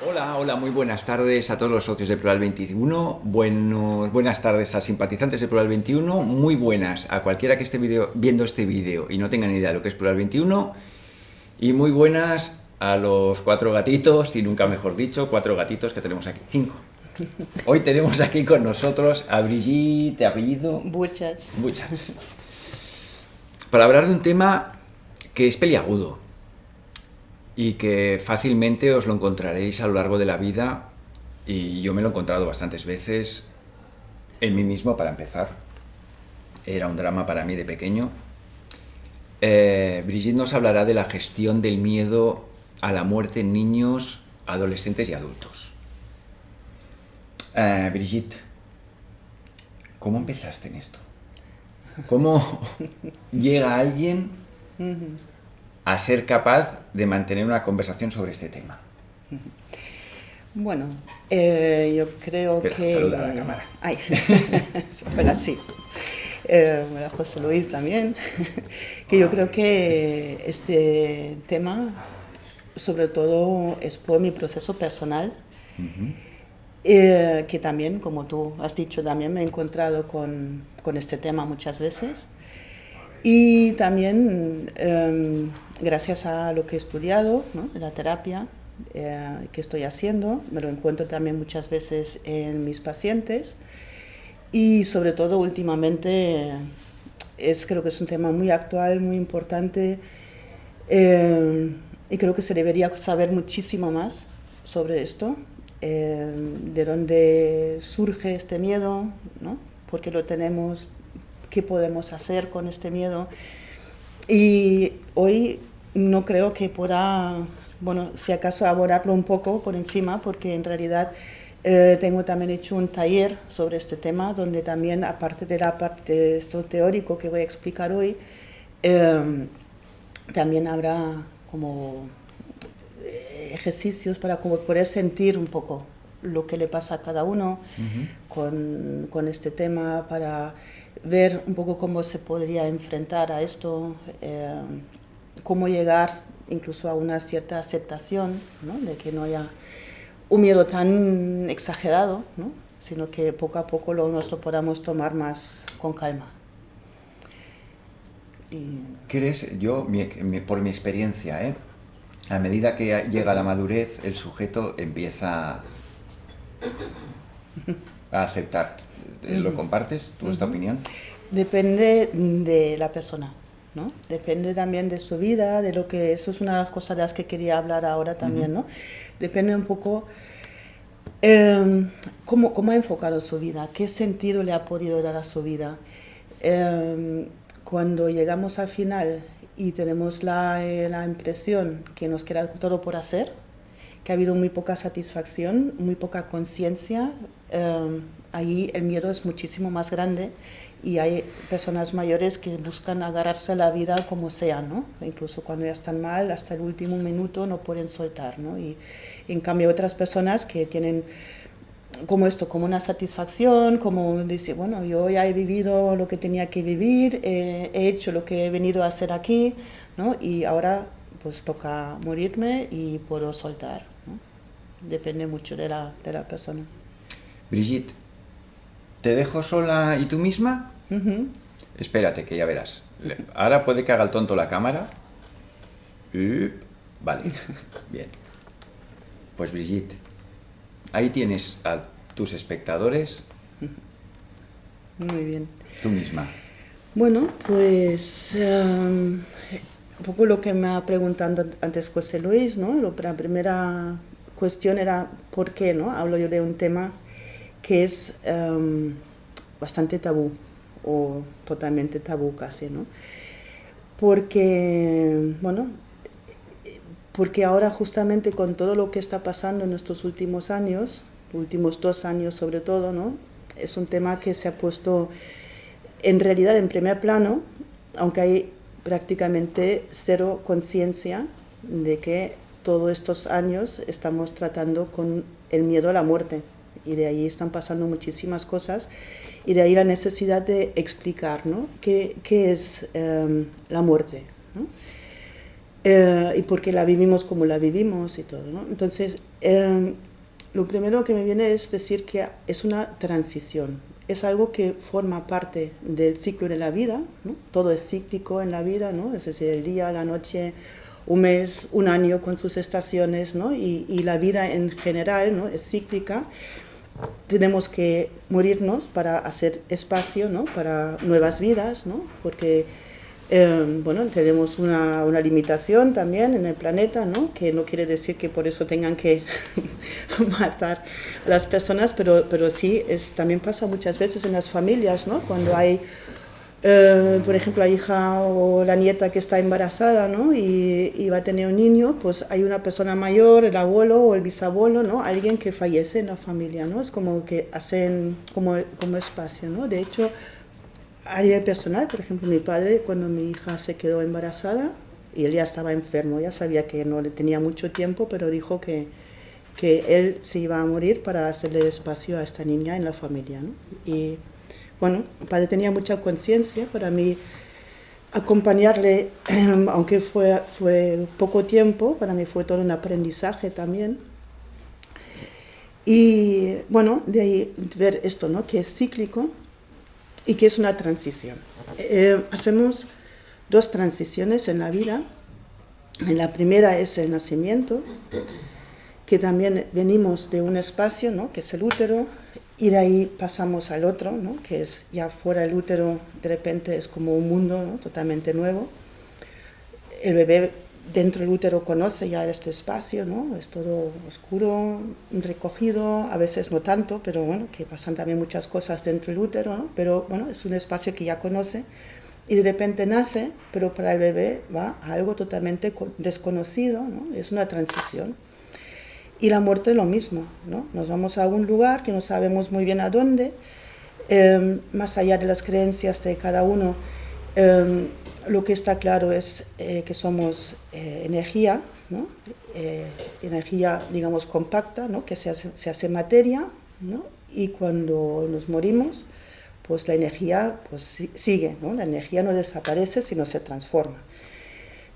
Hola, hola, muy buenas tardes a todos los socios de Plural 21, buenas tardes a simpatizantes de Plural 21, muy buenas a cualquiera que esté viendo este vídeo y no tenga ni idea de lo que es Plural 21, y muy buenas a los 4 gatitos, y nunca mejor dicho, 4 gatitos que tenemos aquí, 5. Hoy tenemos aquí con nosotros a Brigitte, de apellido Burchard. Buchats, para hablar de un tema que es peliagudo y que fácilmente os lo encontraréis a lo largo de la vida, y yo me lo he encontrado bastantes veces en mí mismo. Para empezar, era un drama para mí de pequeño. Brigitte nos hablará de la gestión del miedo a la muerte en niños, adolescentes y adultos. Brigitte, ¿cómo empezaste en esto? ¿Cómo llega alguien a ser capaz de mantener una conversación sobre este tema? Bueno, yo creo Espera, que... saluda a la cámara. Ay, hola, sí. Hola, José Luis también. Que yo creo que este tema, sobre todo, es por mi proceso personal, que también, como tú has dicho, también me he encontrado con este tema muchas veces. Y también, gracias a lo que he estudiado, ¿no?, la terapia que estoy haciendo, me lo encuentro también muchas veces en mis pacientes. Y sobre todo últimamente creo que es un tema muy actual, muy importante, y creo que se debería saber muchísimo más sobre esto, de dónde surge este miedo, ¿no?, por qué lo tenemos, qué podemos hacer con este miedo. Y hoy no creo que pueda, bueno, si acaso abordarlo un poco por encima, porque en realidad tengo también hecho un taller sobre este tema, donde también, aparte de la parte de esto teórico que voy a explicar hoy, también habrá como ejercicios para como poder sentir un poco lo que le pasa a cada uno con este tema, para ver un poco cómo se podría enfrentar a esto, cómo llegar incluso a una cierta aceptación, ¿no?, de que no haya un miedo tan exagerado, ¿no?, sino que poco a poco nos lo podamos tomar más con calma. ¿Crees? Yo, por mi experiencia, a medida que llega la madurez, el sujeto empieza a aceptar. ¿Lo compartes tú, esta opinión? Depende de la persona, ¿no? Depende también de su vida, de lo que... Eso es una de las cosas de las que quería hablar ahora también, ¿no? Depende un poco cómo ha enfocado su vida, qué sentido le ha podido dar a su vida. Cuando llegamos al final y tenemos la impresión que nos queda todo por hacer, que ha habido muy poca satisfacción, muy poca conciencia, ahí el miedo es muchísimo más grande, y hay personas mayores que buscan agarrarse a la vida como sea, ¿no? Incluso cuando ya están mal, hasta el último minuto no pueden soltar, ¿no? Y en cambio otras personas que tienen como esto, como una satisfacción, como dice, bueno, yo ya he vivido lo que tenía que vivir, he hecho lo que he venido a hacer aquí, ¿no? Y ahora pues toca morirme y puedo soltar, ¿no? Depende mucho de la persona. Brigitte, ¿te dejo sola y tú misma? Espérate, que ya verás. Ahora puede que haga el tonto la cámara. Vale, bien. Pues Brigitte, ahí tienes a tus espectadores. Muy bien. Tú misma. Bueno, pues un poco lo que me ha preguntado antes José Luis, ¿no? La primera cuestión era ¿por qué, no? Hablo yo de un tema que es bastante tabú, o totalmente tabú casi, ¿no? Porque, bueno, porque ahora justamente con todo lo que está pasando en estos últimos años, últimos 2 años sobre todo, ¿no?, es un tema que se ha puesto en realidad en primer plano, aunque hay prácticamente cero conciencia de que todos estos años estamos tratando con el miedo a la muerte, y de ahí están pasando muchísimas cosas, y de ahí la necesidad de explicar, ¿no?, qué es la muerte, ¿no? y porque la vivimos como la vivimos y todo, ¿no? Entonces, lo primero que me viene es decir que es una transición, es algo que forma parte del ciclo de la vida, ¿no? Todo es cíclico en la vida, ¿no? Es decir, el día, la noche, un mes, un año con sus estaciones, ¿no? Y la vida en general, ¿no? Es cíclica. Tenemos que morirnos para hacer espacio, ¿no? Para nuevas vidas, ¿no? Porque bueno, tenemos una limitación también en el planeta, ¿no? Que no quiere decir que por eso tengan que matar a las personas, pero sí, también pasa muchas veces en las familias, ¿no? Cuando hay, por ejemplo, la hija o la nieta que está embarazada, ¿no? Y va a tener un niño, pues hay una persona mayor, el abuelo o el bisabuelo, ¿no? Alguien que fallece en la familia, ¿no? Es como que hacen como espacio, ¿no? De hecho, a nivel personal, por ejemplo, mi padre, cuando mi hija se quedó embarazada, y él ya estaba enfermo, ya sabía que no le tenía mucho tiempo, pero dijo que él se iba a morir para hacerle espacio a esta niña en la familia, ¿no? Y bueno, mi padre tenía mucha conciencia. Para mí, acompañarle, aunque fue poco tiempo, para mí fue todo un aprendizaje también. Y bueno, de ahí ver esto, ¿no? Que es cíclico y que es una transición. Hacemos dos transiciones en la vida. La primera es el nacimiento, que también venimos de un espacio, ¿no? Que es el útero, y de ahí pasamos al otro, ¿no? Que es ya fuera del útero, de repente es como un mundo, ¿no? Totalmente nuevo. El bebé dentro del útero conoce ya este espacio, ¿no? Es todo oscuro, recogido, a veces no tanto, pero bueno, que pasan también muchas cosas dentro del útero, ¿no? Pero bueno, es un espacio que ya conoce y de repente nace, pero para el bebé va a algo totalmente desconocido, ¿no? Es una transición. Y la muerte es lo mismo, ¿no? Nos vamos a un lugar que no sabemos muy bien a dónde, más allá de las creencias de cada uno. Lo que está claro es que somos energía, ¿no? Energía, digamos, compacta, ¿no? Que se hace materia, ¿no? Y cuando nos morimos, pues la energía pues, sigue, ¿no? La energía no desaparece, sino se transforma.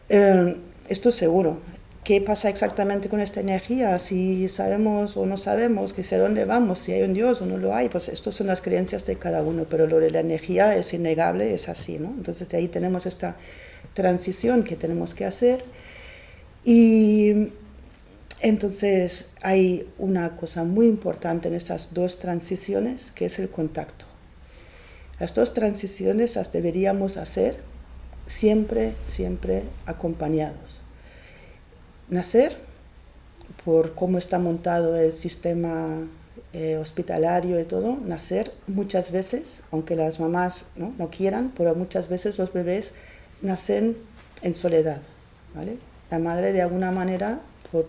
Esto es seguro. ¿Qué pasa exactamente con esta energía? Si sabemos o no sabemos, que sé dónde vamos, si hay un Dios o no lo hay, pues estas son las creencias de cada uno, pero lo de la energía es innegable, es así, ¿no? Entonces de ahí tenemos esta transición que tenemos que hacer. Y entonces hay una cosa muy importante en estas dos transiciones, que es el contacto. Las dos transiciones las deberíamos hacer siempre, siempre acompañados. Nacer, por cómo está montado el sistema hospitalario y todo, nacer muchas veces, aunque las mamás no quieran, pero muchas veces los bebés nacen en soledad, ¿vale? La madre de alguna manera, por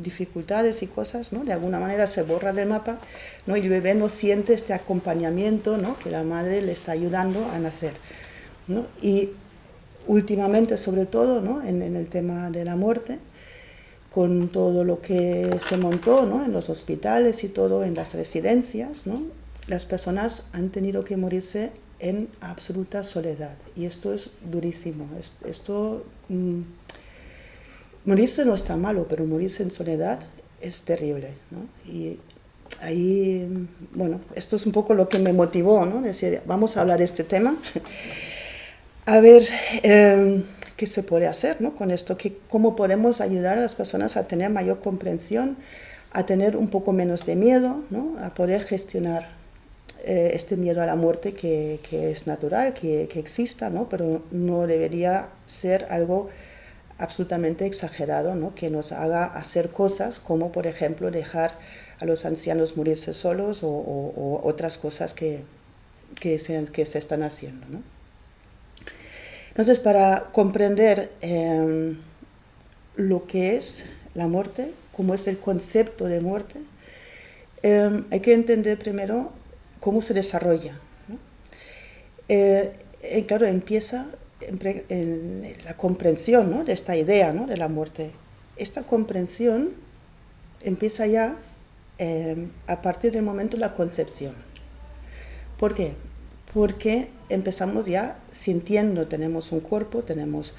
dificultades y cosas, ¿no? De alguna manera se borra del mapa, ¿no? Y el bebé no siente este acompañamiento, ¿no? Que la madre le está ayudando a nacer, ¿no? Y últimamente, sobre todo, ¿no? en el tema de la muerte, con todo lo que se montó, ¿no? En los hospitales y todo, en las residencias, ¿no? Las personas han tenido que morirse en absoluta soledad. Y esto es durísimo. Morirse no está malo, pero morirse en soledad es terrible, ¿no? Y ahí, bueno, esto es un poco lo que me motivó, ¿no? Decir, vamos a hablar de este tema. A ver qué se puede hacer, ¿no? Con esto, cómo podemos ayudar a las personas a tener mayor comprensión, a tener un poco menos de miedo, ¿no? A poder gestionar este miedo a la muerte que es natural, que exista, ¿no? Pero no debería ser algo absolutamente exagerado, ¿no? Que nos haga hacer cosas como, por ejemplo, dejar a los ancianos morirse solos o otras cosas que se están haciendo, ¿no? Entonces, para comprender lo que es la muerte, cómo es el concepto de muerte, hay que entender primero cómo se desarrolla, ¿no? Claro, empieza en la comprensión, ¿no? De esta idea, ¿no? De la muerte. Esta comprensión empieza ya a partir del momento de la concepción. ¿Por qué? Porque empezamos ya sintiendo, tenemos un cuerpo, tenemos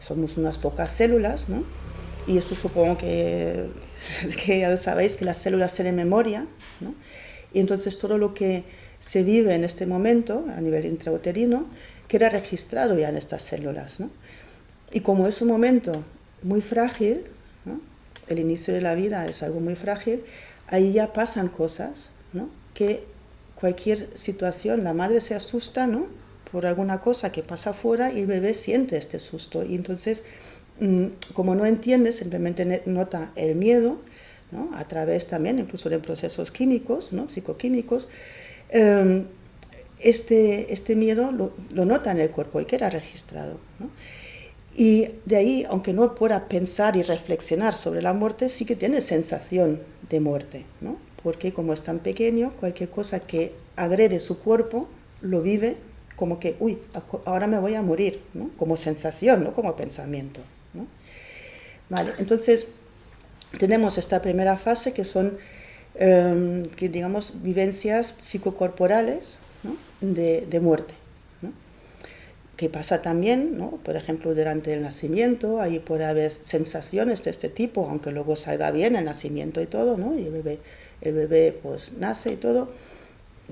somos unas pocas células, ¿no? Y esto supongo que ya lo sabéis, que las células tienen memoria, ¿no? Y entonces todo lo que se vive en este momento a nivel intrauterino queda registrado ya en estas células, ¿no? Y como es un momento muy frágil, ¿no? El inicio de la vida es algo muy frágil, ahí ya pasan cosas, ¿no? Que cualquier situación, la madre se asusta, ¿no? Por alguna cosa que pasa afuera y el bebé siente este susto. Y entonces, como no entiende, simplemente nota el miedo, ¿no? A través también incluso de procesos químicos, ¿no? Psicoquímicos. Este miedo lo nota en el cuerpo y queda registrado, ¿no? Y de ahí, aunque no pueda pensar y reflexionar sobre la muerte, sí que tiene sensación de muerte, ¿no? Porque como es tan pequeño, cualquier cosa que agrede su cuerpo lo vive como que, uy, ahora me voy a morir, ¿no? Como sensación, no como pensamiento, ¿no? Vale, entonces tenemos esta primera fase que son, que digamos, vivencias psicocorporales, ¿no? de muerte, ¿no? Que pasa también, ¿no? Por ejemplo, durante el nacimiento, ahí puede haber sensaciones de este tipo, aunque luego salga bien el nacimiento y todo, ¿no? Y el bebé pues nace y todo.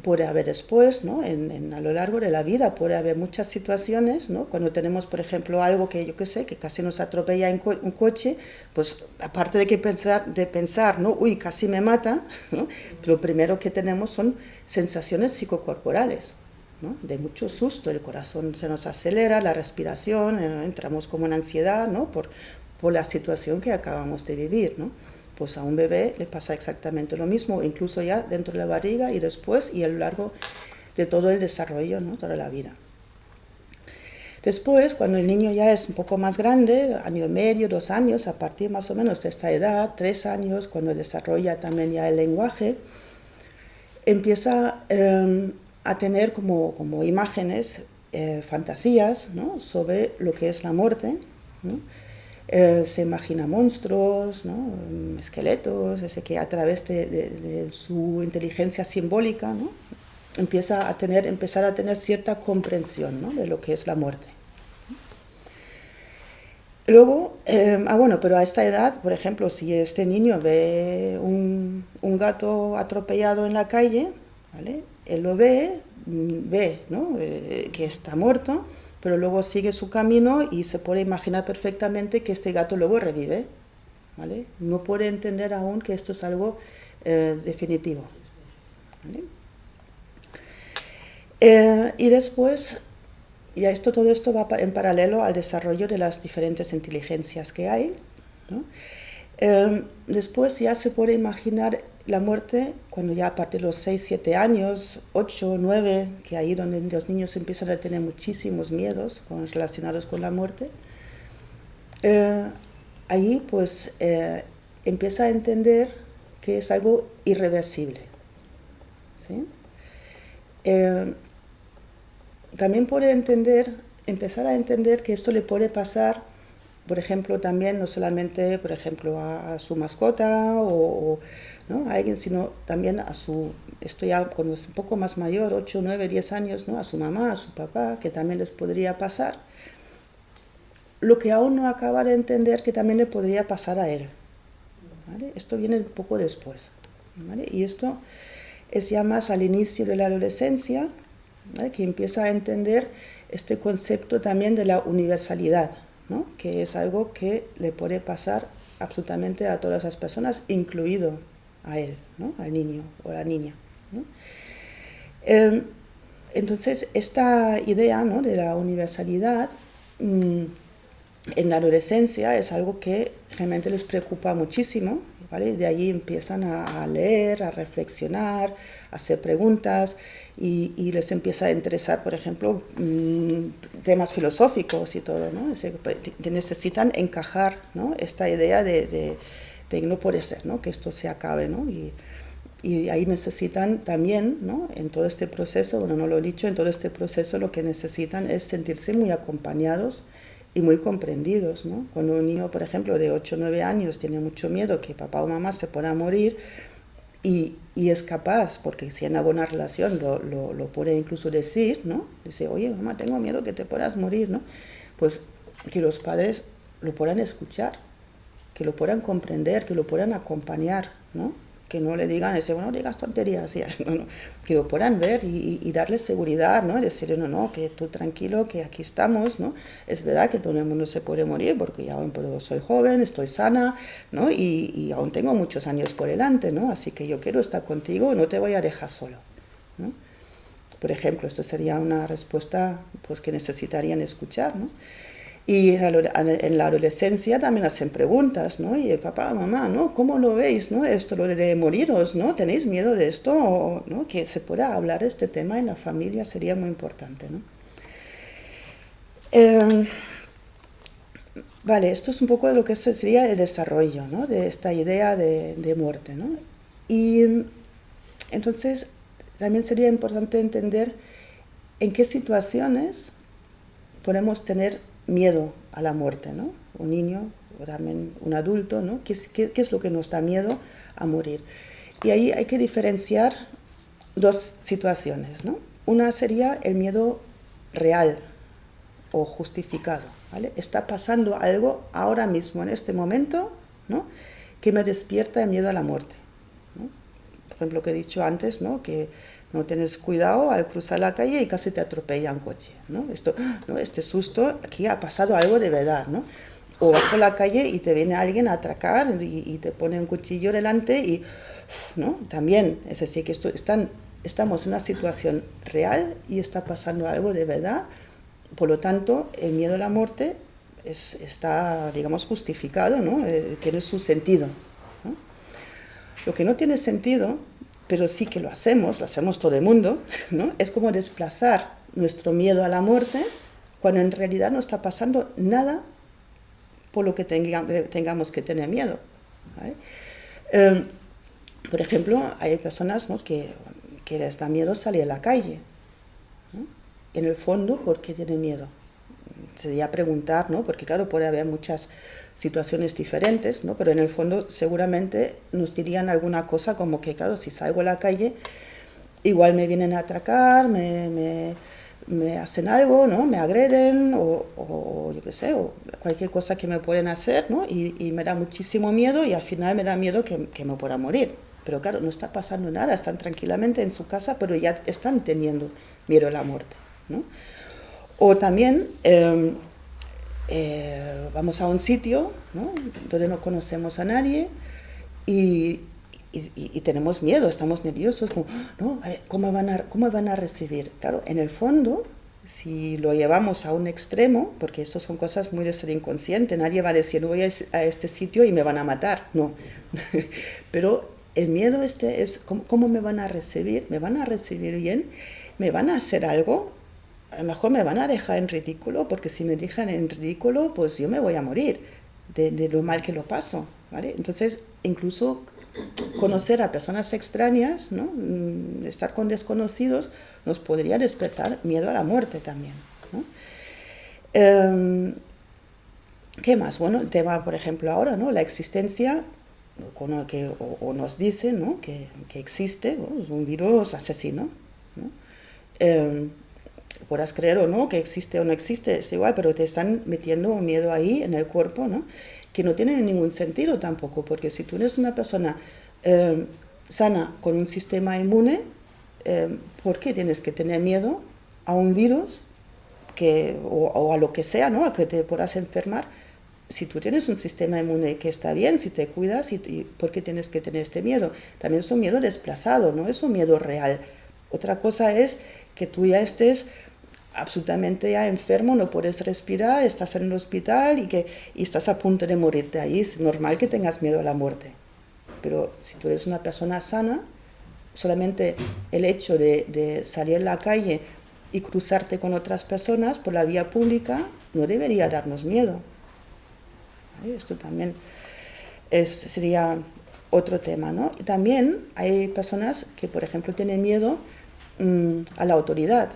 Puede haber después, ¿no? A lo largo de la vida puede haber muchas situaciones, ¿no? Cuando tenemos, por ejemplo, algo que yo qué sé, que casi nos atropella un coche, pues aparte de pensar, ¿no? Uy, casi me mata, ¿no? Lo primero que tenemos son sensaciones psicocorporales, ¿no? De mucho susto, el corazón se nos acelera, la respiración, entramos como en ansiedad, ¿no? Por la situación que acabamos de vivir, ¿no? Pues a un bebé le pasa exactamente lo mismo, incluso ya dentro de la barriga y después y a lo largo de todo el desarrollo, ¿no? Toda la vida. Después, cuando el niño ya es un poco más grande, año y medio, 2 años, a partir más o menos de esta edad, 3 años, cuando desarrolla también ya el lenguaje, empieza a tener como imágenes, fantasías, ¿no? Sobre lo que es la muerte, ¿no? Se imagina monstruos, ¿no? Esqueletos, que a través de su inteligencia simbólica, ¿no? Empezar a tener cierta comprensión, ¿no? De lo que es la muerte. Luego, bueno, pero a esta edad, por ejemplo, si este niño ve un gato atropellado en la calle, ¿vale? Él lo ve, ¿no? Que está muerto, pero luego sigue su camino y se puede imaginar perfectamente que este gato luego revive, ¿vale? No puede entender aún que esto es algo definitivo, ¿vale? Y después, todo esto va en paralelo al desarrollo de las diferentes inteligencias que hay, ¿no? Después ya se puede imaginar la muerte cuando ya a partir de los 6, 7 años, 8, 9, que ahí donde los niños empiezan a tener muchísimos miedos relacionados con la muerte. Ahí pues empieza a entender que es algo irreversible, ¿sí? También puede empezar a entender que esto le puede pasar, por ejemplo, también no solamente, por ejemplo, a su mascota o ¿no? A alguien, sino también esto ya cuando es un poco más mayor, 8, 9, 10 años, ¿no? A su mamá, a su papá, que también les podría pasar. Lo que aún no acaba de entender que también le podría pasar a él, ¿vale? Esto viene un poco después, ¿vale? Y esto es ya más al inicio de la adolescencia, ¿vale? Que empieza a entender este concepto también de la universalidad, ¿no? Que es algo que le puede pasar absolutamente a todas las personas, incluido a él, ¿no? Al niño o la niña, ¿no? Entonces, esta idea, ¿no? De la universalidad en la adolescencia es algo que realmente les preocupa muchísimo, ¿vale? De ahí empiezan a leer, a reflexionar, a hacer preguntas y les empieza a interesar, por ejemplo, temas filosóficos y todo, ¿no? Que necesitan encajar, ¿no? Esta idea de no puede ser, ¿no? Que esto se acabe, ¿no? Y ahí necesitan también, ¿no? En todo este proceso, bueno, no lo he dicho, en todo este proceso lo que necesitan es sentirse muy acompañados y muy comprendidos, ¿no? Cuando un niño, por ejemplo, de 8 o 9 años tiene mucho miedo que papá o mamá se pueda morir y es capaz, porque si hay una buena relación lo puede incluso decir, ¿no? Dice, oye, mamá, tengo miedo que te puedas morir, ¿no? Pues que los padres lo puedan escuchar, que lo puedan comprender, que lo puedan acompañar, ¿no? Que no le digan, bueno, no digas tonterías, no, no, que lo puedan ver y darles seguridad, ¿no? Y decirle, no, no, que tú tranquilo, que aquí estamos, ¿no? Es verdad que todo el mundo se puede morir porque ya pero soy joven, estoy sana, ¿no? Y aún tengo muchos años por delante, ¿no? Así que yo quiero estar contigo, no te voy a dejar solo, ¿no? Por ejemplo, esto sería una respuesta pues, que necesitarían escuchar, ¿no? Y en la adolescencia también hacen preguntas, ¿no? Y papá, mamá, ¿no? ¿Cómo lo veis, no? Esto, lo de moriros, ¿no? ¿Tenéis miedo de esto? O, ¿no? Que se pueda hablar de este tema en la familia sería muy importante, ¿no? Vale, esto es un poco de lo que sería el desarrollo, ¿no? De esta idea de muerte, ¿no? Y entonces también sería importante entender en qué situaciones podemos tener miedo a la muerte, ¿no? Un niño o también un adulto, ¿no? ¿Qué es lo que nos da miedo a morir? Y ahí hay que diferenciar dos situaciones, ¿no? Una sería el miedo real o justificado, ¿vale? Está pasando algo ahora mismo, en este momento, ¿no? Que me despierta el miedo a la muerte, ¿no? Por ejemplo, lo que he dicho antes, ¿no? Que no tienes cuidado al cruzar la calle y casi te atropella un coche, ¿no? Esto, ¿no? Este susto, aquí ha pasado algo de verdad, ¿no? O vas por la calle y te viene alguien a atracar y te pone un cuchillo delante y, ¿no? También, es decir, que estamos en una situación real y está pasando algo de verdad. Por lo tanto, el miedo a la muerte está, digamos, justificado, ¿no? Tiene su sentido, ¿no? Lo que no tiene sentido, pero sí que lo hacemos todo el mundo, ¿no? Es como desplazar nuestro miedo a la muerte cuando en realidad no está pasando nada por lo que tengamos que tener miedo, ¿vale? Por ejemplo, hay personas, ¿no? que les da miedo salir a la calle, ¿no? En el fondo, ¿por qué tienen miedo? Sería preguntar, ¿no? Porque claro, puede haber muchas situaciones diferentes, ¿no? Pero en el fondo seguramente nos dirían alguna cosa como que, claro, si salgo a la calle, igual me vienen a atracar, me hacen algo, ¿no? Me agreden o yo qué sé, o cualquier cosa que me pueden hacer, ¿no? Y me da muchísimo miedo y al final me da miedo que me pueda morir. Pero claro, no está pasando nada, están tranquilamente en su casa, pero ya están teniendo miedo a la muerte, ¿no? O también vamos a un sitio, ¿no? Donde no conocemos a nadie y tenemos miedo, estamos nerviosos, como, ¿no? ¿Cómo van a recibir? Claro, en el fondo, si lo llevamos a un extremo, porque eso son cosas muy de ser inconsciente, nadie va a decir, no voy a este sitio y me van a matar, no. Pero el miedo es, ¿cómo me van a recibir? ¿Me van a recibir bien? ¿Me van a hacer algo? A lo mejor me van a dejar en ridículo, porque si me dejan en ridículo, pues yo me voy a morir de lo mal que lo paso, ¿vale? Entonces, incluso conocer a personas extrañas, ¿no? Estar con desconocidos, nos podría despertar miedo a la muerte también, ¿no? ¿Qué más? Bueno, el tema, por ejemplo, ahora, ¿no? La existencia, o nos dicen, ¿no? que existe, ¿no? Es un virus asesino, ¿no? Puedas creer o no que existe o no existe, es igual, pero te están metiendo un miedo ahí en el cuerpo, ¿no? Que no tiene ningún sentido tampoco, porque si tú eres una persona sana con un sistema inmune, ¿por qué tienes que tener miedo a un virus o a lo que sea, ¿no? A que te puedas enfermar? Si tú tienes un sistema inmune que está bien, si te cuidas, y ¿por qué tienes que tener este miedo? También es un miedo desplazado, no es un miedo real. Otra cosa es que tú ya estés absolutamente ya enfermo, no puedes respirar, estás en el hospital y estás a punto de morirte ahí. Es normal que tengas miedo a la muerte. Pero si tú eres una persona sana, solamente el hecho de salir a la calle y cruzarte con otras personas por la vía pública no debería darnos miedo. ¿Vale? Esto también sería otro tema, ¿no? Y también hay personas que, por ejemplo, tienen miedo a la autoridad,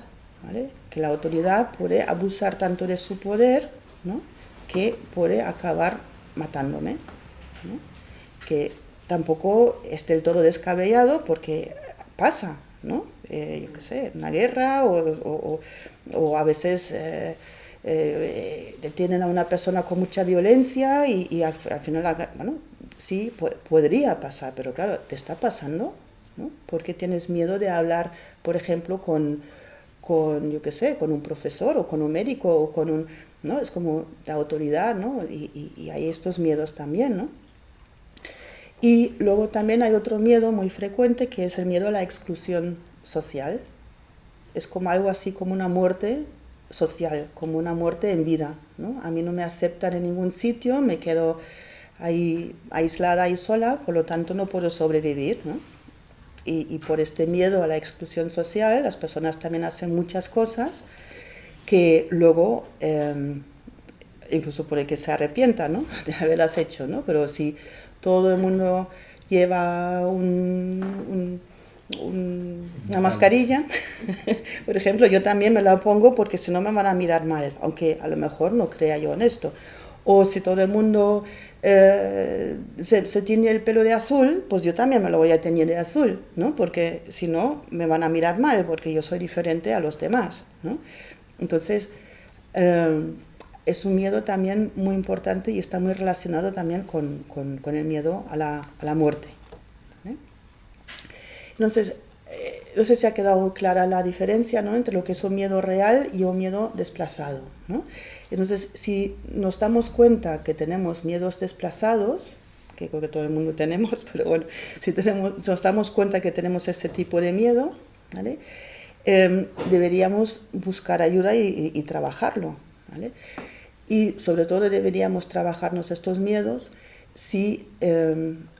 ¿vale? Que la autoridad puede abusar tanto de su poder, ¿no? Que puede acabar matándome, ¿no? Que tampoco es del todo descabellado porque pasa, ¿no? Yo qué sé, una guerra o a veces detienen a una persona con mucha violencia y al final, bueno, sí, podría pasar, pero claro, ¿te está pasando? ¿No? ¿Por qué tienes miedo de hablar, por ejemplo, yo qué sé, con un profesor o con un médico o con un, ¿no? Es como la autoridad, ¿no? Y hay estos miedos también, ¿no? Y luego también hay otro miedo muy frecuente que es el miedo a la exclusión social. Es como algo así como una muerte social, como una muerte en vida, ¿no? A mí no me aceptan en ningún sitio, me quedo ahí aislada y sola, por lo tanto no puedo sobrevivir, ¿no? Y por este miedo a la exclusión social, las personas también hacen muchas cosas que luego, incluso por el que se arrepienta, ¿no? De haberlas hecho, ¿no? Pero si todo el mundo lleva una mascarilla, por ejemplo, yo también me la pongo porque si no me van a mirar mal, aunque a lo mejor no crea yo en esto. O si todo el mundo se tiñe el pelo de azul, pues yo también me lo voy a teñir de azul, ¿no? Porque si no, me van a mirar mal, porque yo soy diferente a los demás, ¿no? Entonces, es un miedo también muy importante y está muy relacionado también con el miedo a la muerte, ¿vale? Entonces, no sé si ha quedado clara la diferencia, ¿no? Entre lo que es un miedo real y un miedo desplazado, ¿no? Entonces, si nos damos cuenta que tenemos miedos desplazados, que creo que todo el mundo tenemos, pero bueno, si nos damos cuenta que tenemos ese tipo de miedo, ¿vale? Deberíamos buscar ayuda y trabajarlo, ¿vale? Y sobre todo deberíamos trabajarnos estos miedos si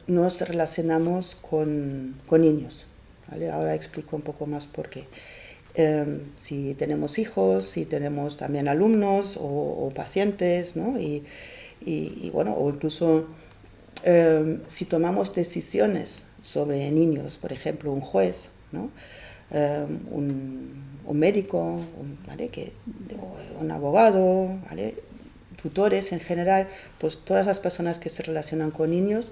nos relacionamos con niños, ¿vale? Ahora explico un poco más por qué. Si tenemos hijos, si tenemos también alumnos o pacientes, ¿no? Y bueno, o incluso si tomamos decisiones sobre niños, por ejemplo, un juez, ¿no? Un médico, ¿vale? Un abogado, ¿vale? Tutores en general, pues todas las personas que se relacionan con niños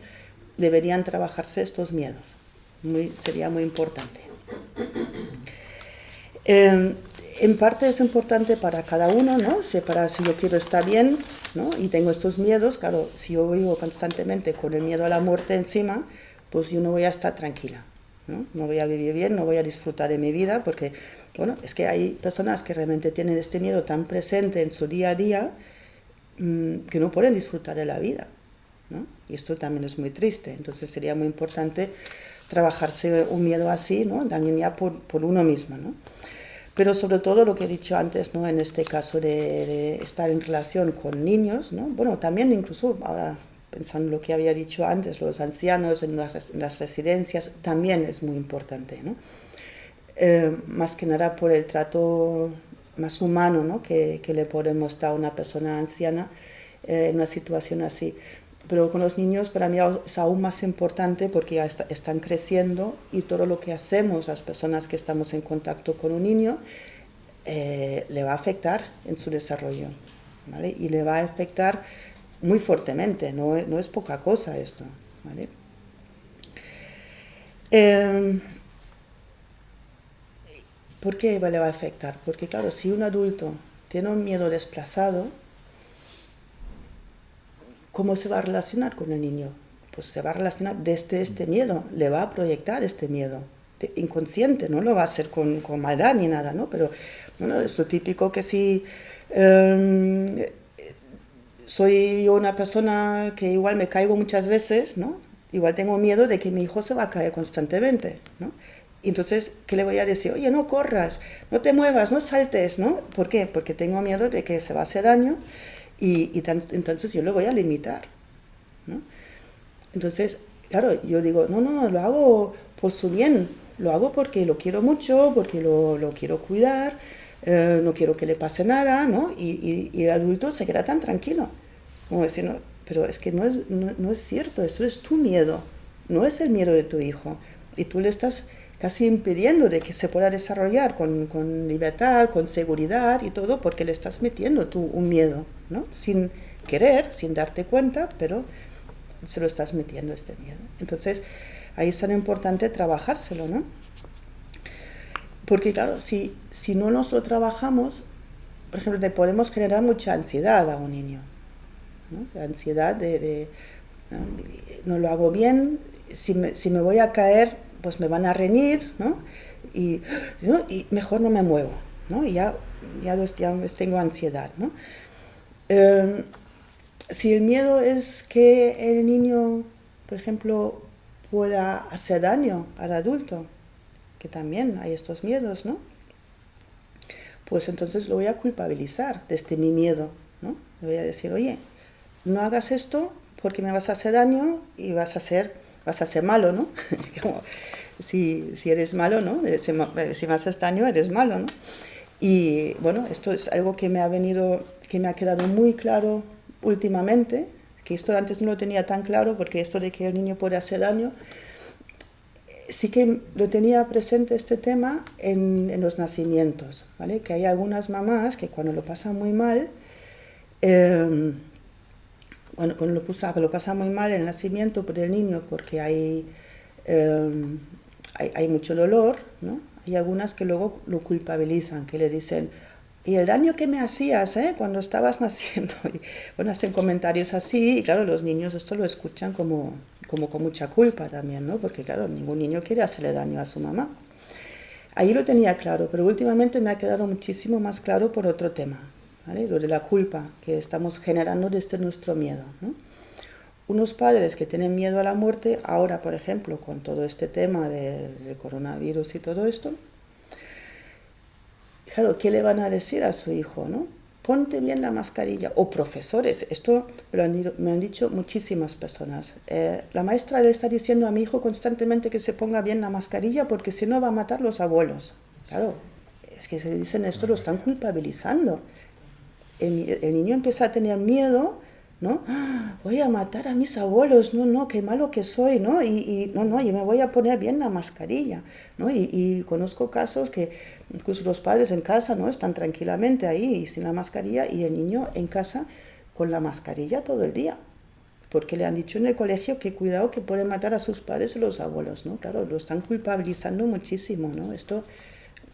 deberían trabajarse estos miedos. Sería muy importante. En parte es importante para cada uno, ¿no? Para si yo quiero estar bien, ¿no? Y tengo estos miedos, claro, si yo vivo constantemente con el miedo a la muerte encima, pues yo no voy a estar tranquila, ¿no? No voy a vivir bien, no voy a disfrutar de mi vida, porque, bueno, es que hay personas que realmente tienen este miedo tan presente en su día a día que no pueden disfrutar de la vida, ¿no? Y esto también es muy triste. Entonces sería muy importante trabajarse un miedo así, ¿no? También ya por uno mismo, ¿no? Pero sobre todo lo que he dicho antes, ¿no? En este caso de estar en relación con niños, ¿no? Bueno, también incluso ahora pensando lo que había dicho antes, los ancianos en las residencias, también es muy importante, ¿no? Más que nada por el trato más humano, ¿no? que le podemos dar a una persona anciana en una situación así. Pero con los niños para mí es aún más importante porque ya están creciendo y todo lo que hacemos, las personas que estamos en contacto con un niño, le va a afectar en su desarrollo, ¿vale? Y le va a afectar muy fuertemente, no es poca cosa esto, ¿vale? ¿Por qué le va a afectar? Porque claro, si un adulto tiene un miedo desplazado, ¿cómo se va a relacionar con el niño? Pues se va a relacionar desde este miedo, le va a proyectar este miedo. Inconsciente, no lo va a hacer con maldad ni nada, ¿no? Pero bueno, es lo típico que si soy yo una persona que igual me caigo muchas veces, ¿no? Igual tengo miedo de que mi hijo se va a caer constantemente, ¿no? Y entonces, ¿qué le voy a decir? Oye, no corras, no te muevas, no saltes, ¿no? ¿Por qué? Porque tengo miedo de que se va a hacer daño entonces yo lo voy a limitar, ¿no? Entonces, claro, yo digo, no, lo hago por su bien, lo hago porque lo quiero mucho, porque lo quiero cuidar, no quiero que le pase nada, ¿no? Y el adulto se queda tan tranquilo, como decir, no, pero es que no es cierto, eso es tu miedo, no es el miedo de tu hijo, y tú le estás casi impidiendo de que se pueda desarrollar con libertad, con seguridad y todo, porque le estás metiendo tú un miedo, ¿no? Sin querer, sin darte cuenta, pero se lo estás metiendo este miedo. Entonces, ahí es tan importante trabajárselo, ¿no? Porque claro, si no nos lo trabajamos, por ejemplo, le podemos generar mucha ansiedad a un niño, ¿no? La ansiedad ¿no? No lo hago bien, si me voy a caer, pues me van a reñir, ¿no? ¿no? Y mejor no me muevo, ¿no? Y ya tengo ansiedad, ¿no? Si el miedo es que el niño, por ejemplo, pueda hacer daño al adulto, que también hay estos miedos, ¿no? Pues entonces lo voy a culpabilizar desde mi miedo, ¿no? Le voy a decir, oye, no hagas esto porque me vas a hacer daño y vas a ser malo, ¿no? Como si eres malo, ¿no? Si me haces daño, eres malo, ¿no? Y bueno, esto es algo que me ha quedado muy claro últimamente, que esto antes no lo tenía tan claro, porque esto de que el niño puede hacer daño, sí que lo tenía presente este tema en los nacimientos, ¿vale? Que hay algunas mamás que cuando lo pasan muy mal, cuando lo pasa muy mal el nacimiento del niño porque hay mucho dolor, ¿no? Hay algunas que luego lo culpabilizan, que le dicen, y el daño que me hacías cuando estabas naciendo. Y, bueno, hacen comentarios así, y claro, los niños esto lo escuchan como con mucha culpa también, ¿no? Porque claro, ningún niño quiere hacerle daño a su mamá. Ahí lo tenía claro, pero últimamente me ha quedado muchísimo más claro por otro tema, ¿vale? Lo de la culpa que estamos generando desde nuestro miedo, ¿no? Unos padres que tienen miedo a la muerte, ahora por ejemplo con todo este tema del coronavirus y todo esto, claro, ¿qué le van a decir a su hijo, no? Ponte bien la mascarilla. O profesores, esto me han dicho muchísimas personas. La maestra le está diciendo a mi hijo constantemente que se ponga bien la mascarilla porque si no va a matar a los abuelos. Claro, es que se dicen esto, lo están culpabilizando. El niño empieza a tener miedo, ¿no? Voy a matar a mis abuelos, no, qué malo que soy, ¿no? No, yo me voy a poner bien la mascarilla, ¿no? Y conozco casos que incluso los padres en casa, ¿no? Están tranquilamente ahí sin la mascarilla y el niño en casa con la mascarilla todo el día. Porque le han dicho en el colegio que cuidado que pueden matar a sus padres y los abuelos, ¿no? Claro, lo están culpabilizando muchísimo, ¿no? Esto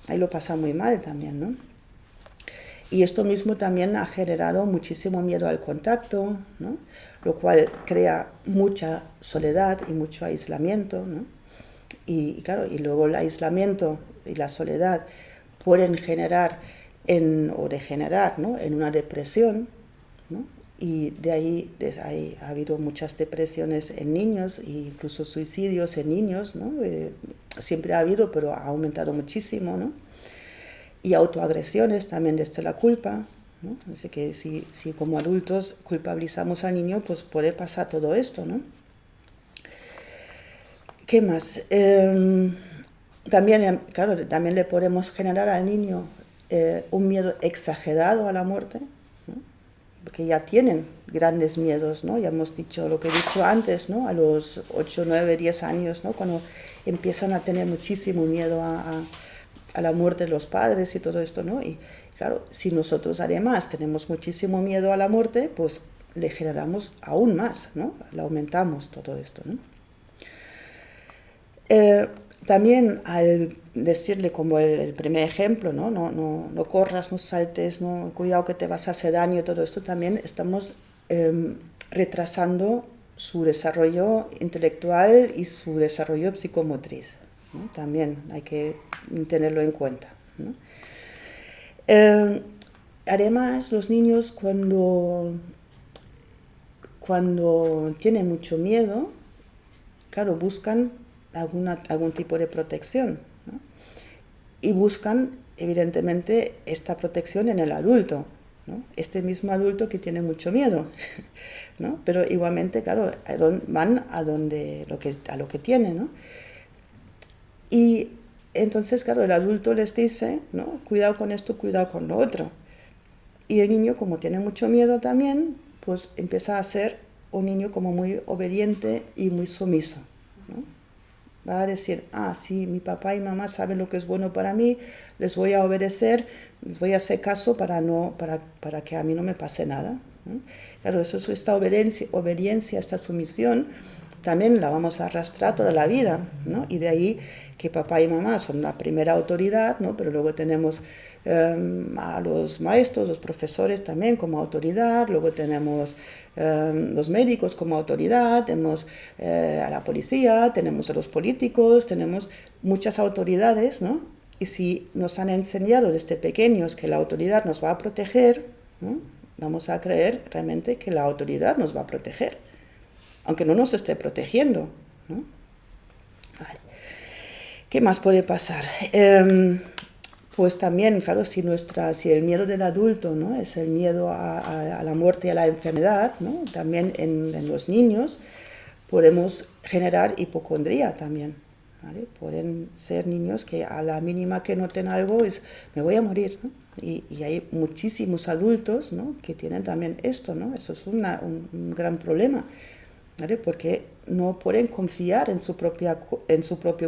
ahí lo pasa muy mal también, ¿no? Y esto mismo también ha generado muchísimo miedo al contacto, ¿no? Lo cual crea mucha soledad y mucho aislamiento, ¿no? Y claro, y luego el aislamiento y la soledad pueden generar o degenerar, ¿no? En una depresión, ¿no? Y desde ahí ha habido muchas depresiones en niños e incluso suicidios en niños, ¿no? Siempre ha habido, pero ha aumentado muchísimo, ¿no? Y autoagresiones también desde la culpa, ¿no? Así que si como adultos culpabilizamos al niño, pues puede pasar todo esto, ¿no? ¿Qué más? También, claro, también le podemos generar al niño un miedo exagerado a la muerte, ¿no? Porque ya tienen grandes miedos, ¿no? Ya hemos dicho lo que he dicho antes, ¿no? A los 8, 9, 10 años, ¿no? Cuando empiezan a tener muchísimo miedo a la muerte de los padres y todo esto, ¿no? Y claro, si nosotros además tenemos muchísimo miedo a la muerte, pues le generamos aún más, ¿no? Le aumentamos todo esto, ¿no? También al decirle como el primer ejemplo, ¿no? No corras, no saltes, no, cuidado que te vas a hacer daño, todo esto también estamos retrasando su desarrollo intelectual y su desarrollo psicomotriz, ¿no? También hay que tenerlo en cuenta, ¿no? Además, los niños cuando tienen mucho miedo, claro, buscan algún tipo de protección, ¿no? Y buscan, evidentemente, esta protección en el adulto, ¿no? Este mismo adulto que tiene mucho miedo, ¿no? Pero igualmente, claro, van a lo que tiene, ¿no? Y entonces, claro, el adulto les dice, ¿no? Cuidado con esto, cuidado con lo otro. Y el niño, como tiene mucho miedo también, pues empieza a ser un niño como muy obediente y muy sumiso, ¿no? Va a decir, sí, mi papá y mamá saben lo que es bueno para mí, les voy a obedecer, les voy a hacer caso para que a mí no me pase nada, ¿no? Claro, eso es esta obediencia, esta sumisión, también la vamos a arrastrar toda la vida, ¿no? Y de ahí que papá y mamá son la primera autoridad, ¿no? Pero luego tenemos a los maestros, los profesores también como autoridad, luego tenemos los médicos como autoridad, tenemos a la policía, tenemos a los políticos, tenemos muchas autoridades, ¿no? Y si nos han enseñado desde pequeños que la autoridad nos va a proteger, ¿no? Vamos a creer realmente que la autoridad nos va a proteger, aunque no nos esté protegiendo, ¿no? Vale. ¿Qué más puede pasar? Pues también, claro, si el miedo del adulto, ¿no? Es el miedo a la muerte y a la enfermedad, ¿no? También en los niños podemos generar hipocondría también, ¿vale? Pueden ser niños que a la mínima que noten algo es, me voy a morir, ¿no? Y hay muchísimos adultos, ¿no? Que tienen también esto, ¿no? Eso es un gran problema, ¿vale? Porque no pueden confiar en su propio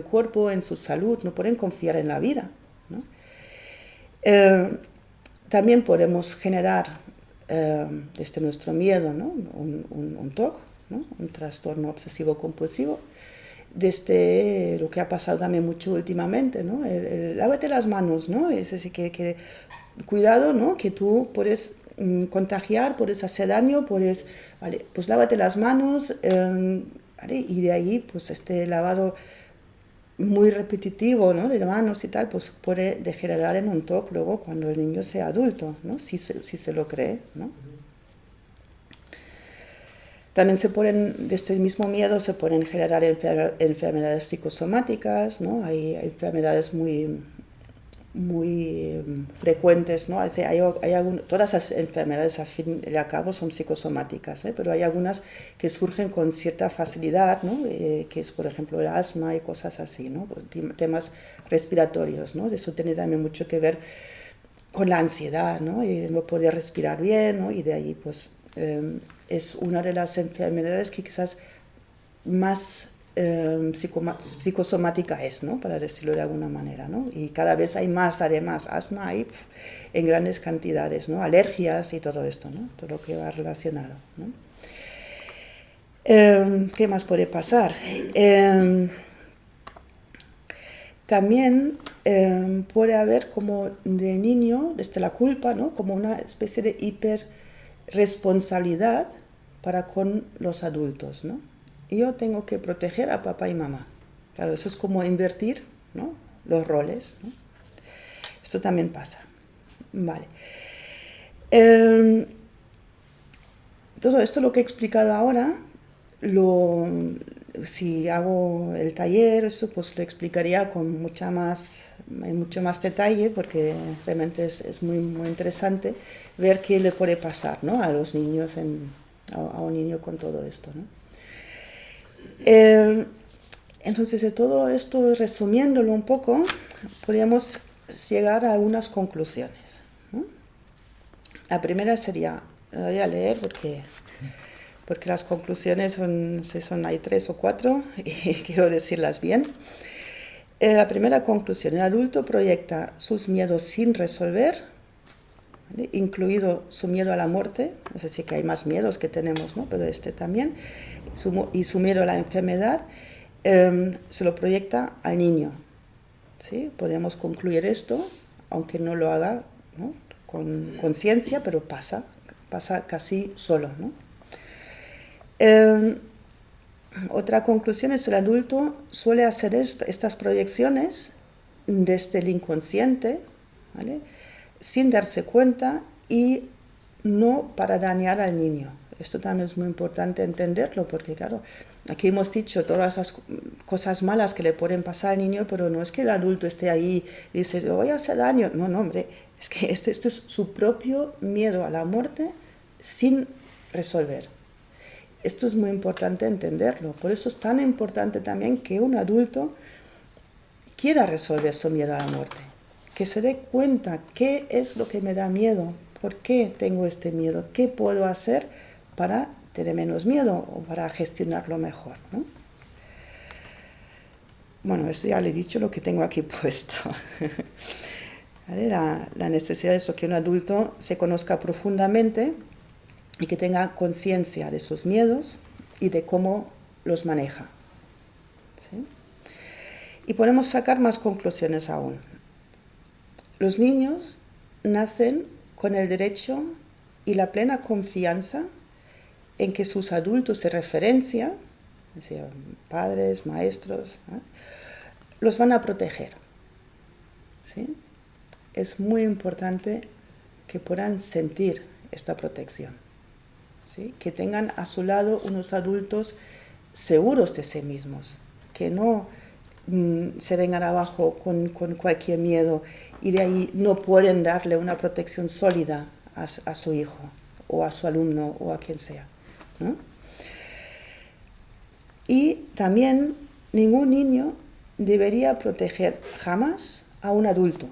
cuerpo, en su salud, no pueden confiar en la vida, ¿no? También podemos generar desde nuestro miedo, ¿no? un TOC, ¿no? Un trastorno obsesivo compulsivo, desde lo que ha pasado también mucho últimamente, ¿no? Lávate las manos, ¿no? Es decir, que cuidado, ¿no? Que tú puedes contagiar, puedes hacer daño, puedes, vale, pues lávate las manos, ¿vale? Y de ahí, pues este lavado muy repetitivo, ¿no? De manos y tal, pues puede degenerar en un TOC luego cuando el niño sea adulto, ¿no? Si se lo cree, ¿no? También de este mismo miedo se pueden generar enfermedades psicosomáticas, ¿no? Hay enfermedades muy frecuentes, ¿no? Todas las enfermedades al fin y al cabo son psicosomáticas, ¿eh? Pero hay algunas que surgen con cierta facilidad, ¿no? Que es, por ejemplo, el asma y cosas así, ¿no? Temas respiratorios, ¿no? Eso tiene también mucho que ver con la ansiedad, ¿no? Y no poder respirar bien, ¿no? Y de ahí, pues, es una de las enfermedades que quizás más psicosomática es, ¿no? Para decirlo de alguna manera, ¿no? Y cada vez hay más, además, asma hay en grandes cantidades, ¿no? Alergias y todo esto, ¿no? Todo lo que va relacionado, ¿no? ¿Qué más puede pasar? También puede haber como del niño, desde la culpa, ¿no? Como una especie de hiperresponsabilidad para con los adultos, ¿no? Yo tengo que proteger a papá y mamá. Claro, eso es como invertir, ¿no? Los roles, ¿no? Esto también pasa. Vale. Todo esto lo que he explicado ahora, si hago el taller, esto pues lo explicaría con mucho más detalle, porque realmente es muy, muy interesante ver qué le puede pasar, ¿no? A los niños, a un niño con todo esto, ¿no? Entonces, de todo esto, resumiéndolo un poco, podríamos llegar a algunas conclusiones, ¿no? La primera sería, voy a leer porque las conclusiones hay 3 o 4 y quiero decirlas bien. La primera conclusión, el adulto proyecta sus miedos sin resolver, ¿vale? Incluido su miedo a la muerte, es decir, que hay más miedos que tenemos, ¿no? Pero este también, y su miedo a la enfermedad, se lo proyecta al niño, ¿sí? Podemos concluir esto, aunque no lo haga, ¿no? Con conciencia, pero pasa casi solo, ¿no? Otra conclusión es el adulto suele hacer estas proyecciones desde el inconsciente, ¿vale? Sin darse cuenta y no para dañar al niño. Esto también es muy importante entenderlo porque, claro, aquí hemos dicho todas esas cosas malas que le pueden pasar al niño, pero no es que el adulto esté ahí y dice, le voy a hacer daño. No, hombre, es que este es su propio miedo a la muerte sin resolver. Esto es muy importante entenderlo. Por eso es tan importante también que un adulto quiera resolver su miedo a la muerte. Que se dé cuenta qué es lo que me da miedo, por qué tengo este miedo, qué puedo hacer para tener menos miedo o para gestionarlo mejor, ¿no? Bueno, eso ya le he dicho lo que tengo aquí puesto. ¿Vale? La necesidad es que un adulto se conozca profundamente y que tenga conciencia de sus miedos y de cómo los maneja. ¿Sí? Y podemos sacar más conclusiones aún. Los niños nacen con el derecho y la plena confianza en que sus adultos de referencia, es decir, padres, maestros, los van a proteger. ¿Sí? Es muy importante que puedan sentir esta protección, ¿sí? Que tengan a su lado unos adultos seguros de sí mismos, que no se vengan abajo con cualquier miedo y de ahí no pueden darle una protección sólida a su hijo o a su alumno o a quien sea, ¿no? Y también ningún niño debería proteger jamás a un adulto.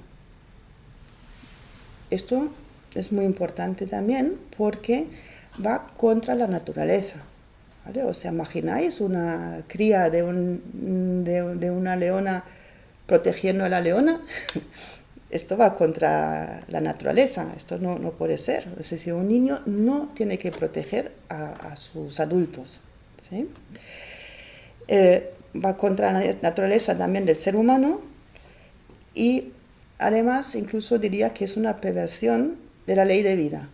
Esto es muy importante también porque va contra la naturaleza, ¿vale? O sea, imagináis una cría de una leona protegiendo a la leona. Esto va contra la naturaleza, esto no puede ser. Es decir, un niño no tiene que proteger a sus adultos, ¿sí? Va contra la naturaleza también del ser humano y además incluso diría que es una perversión de la ley de vida.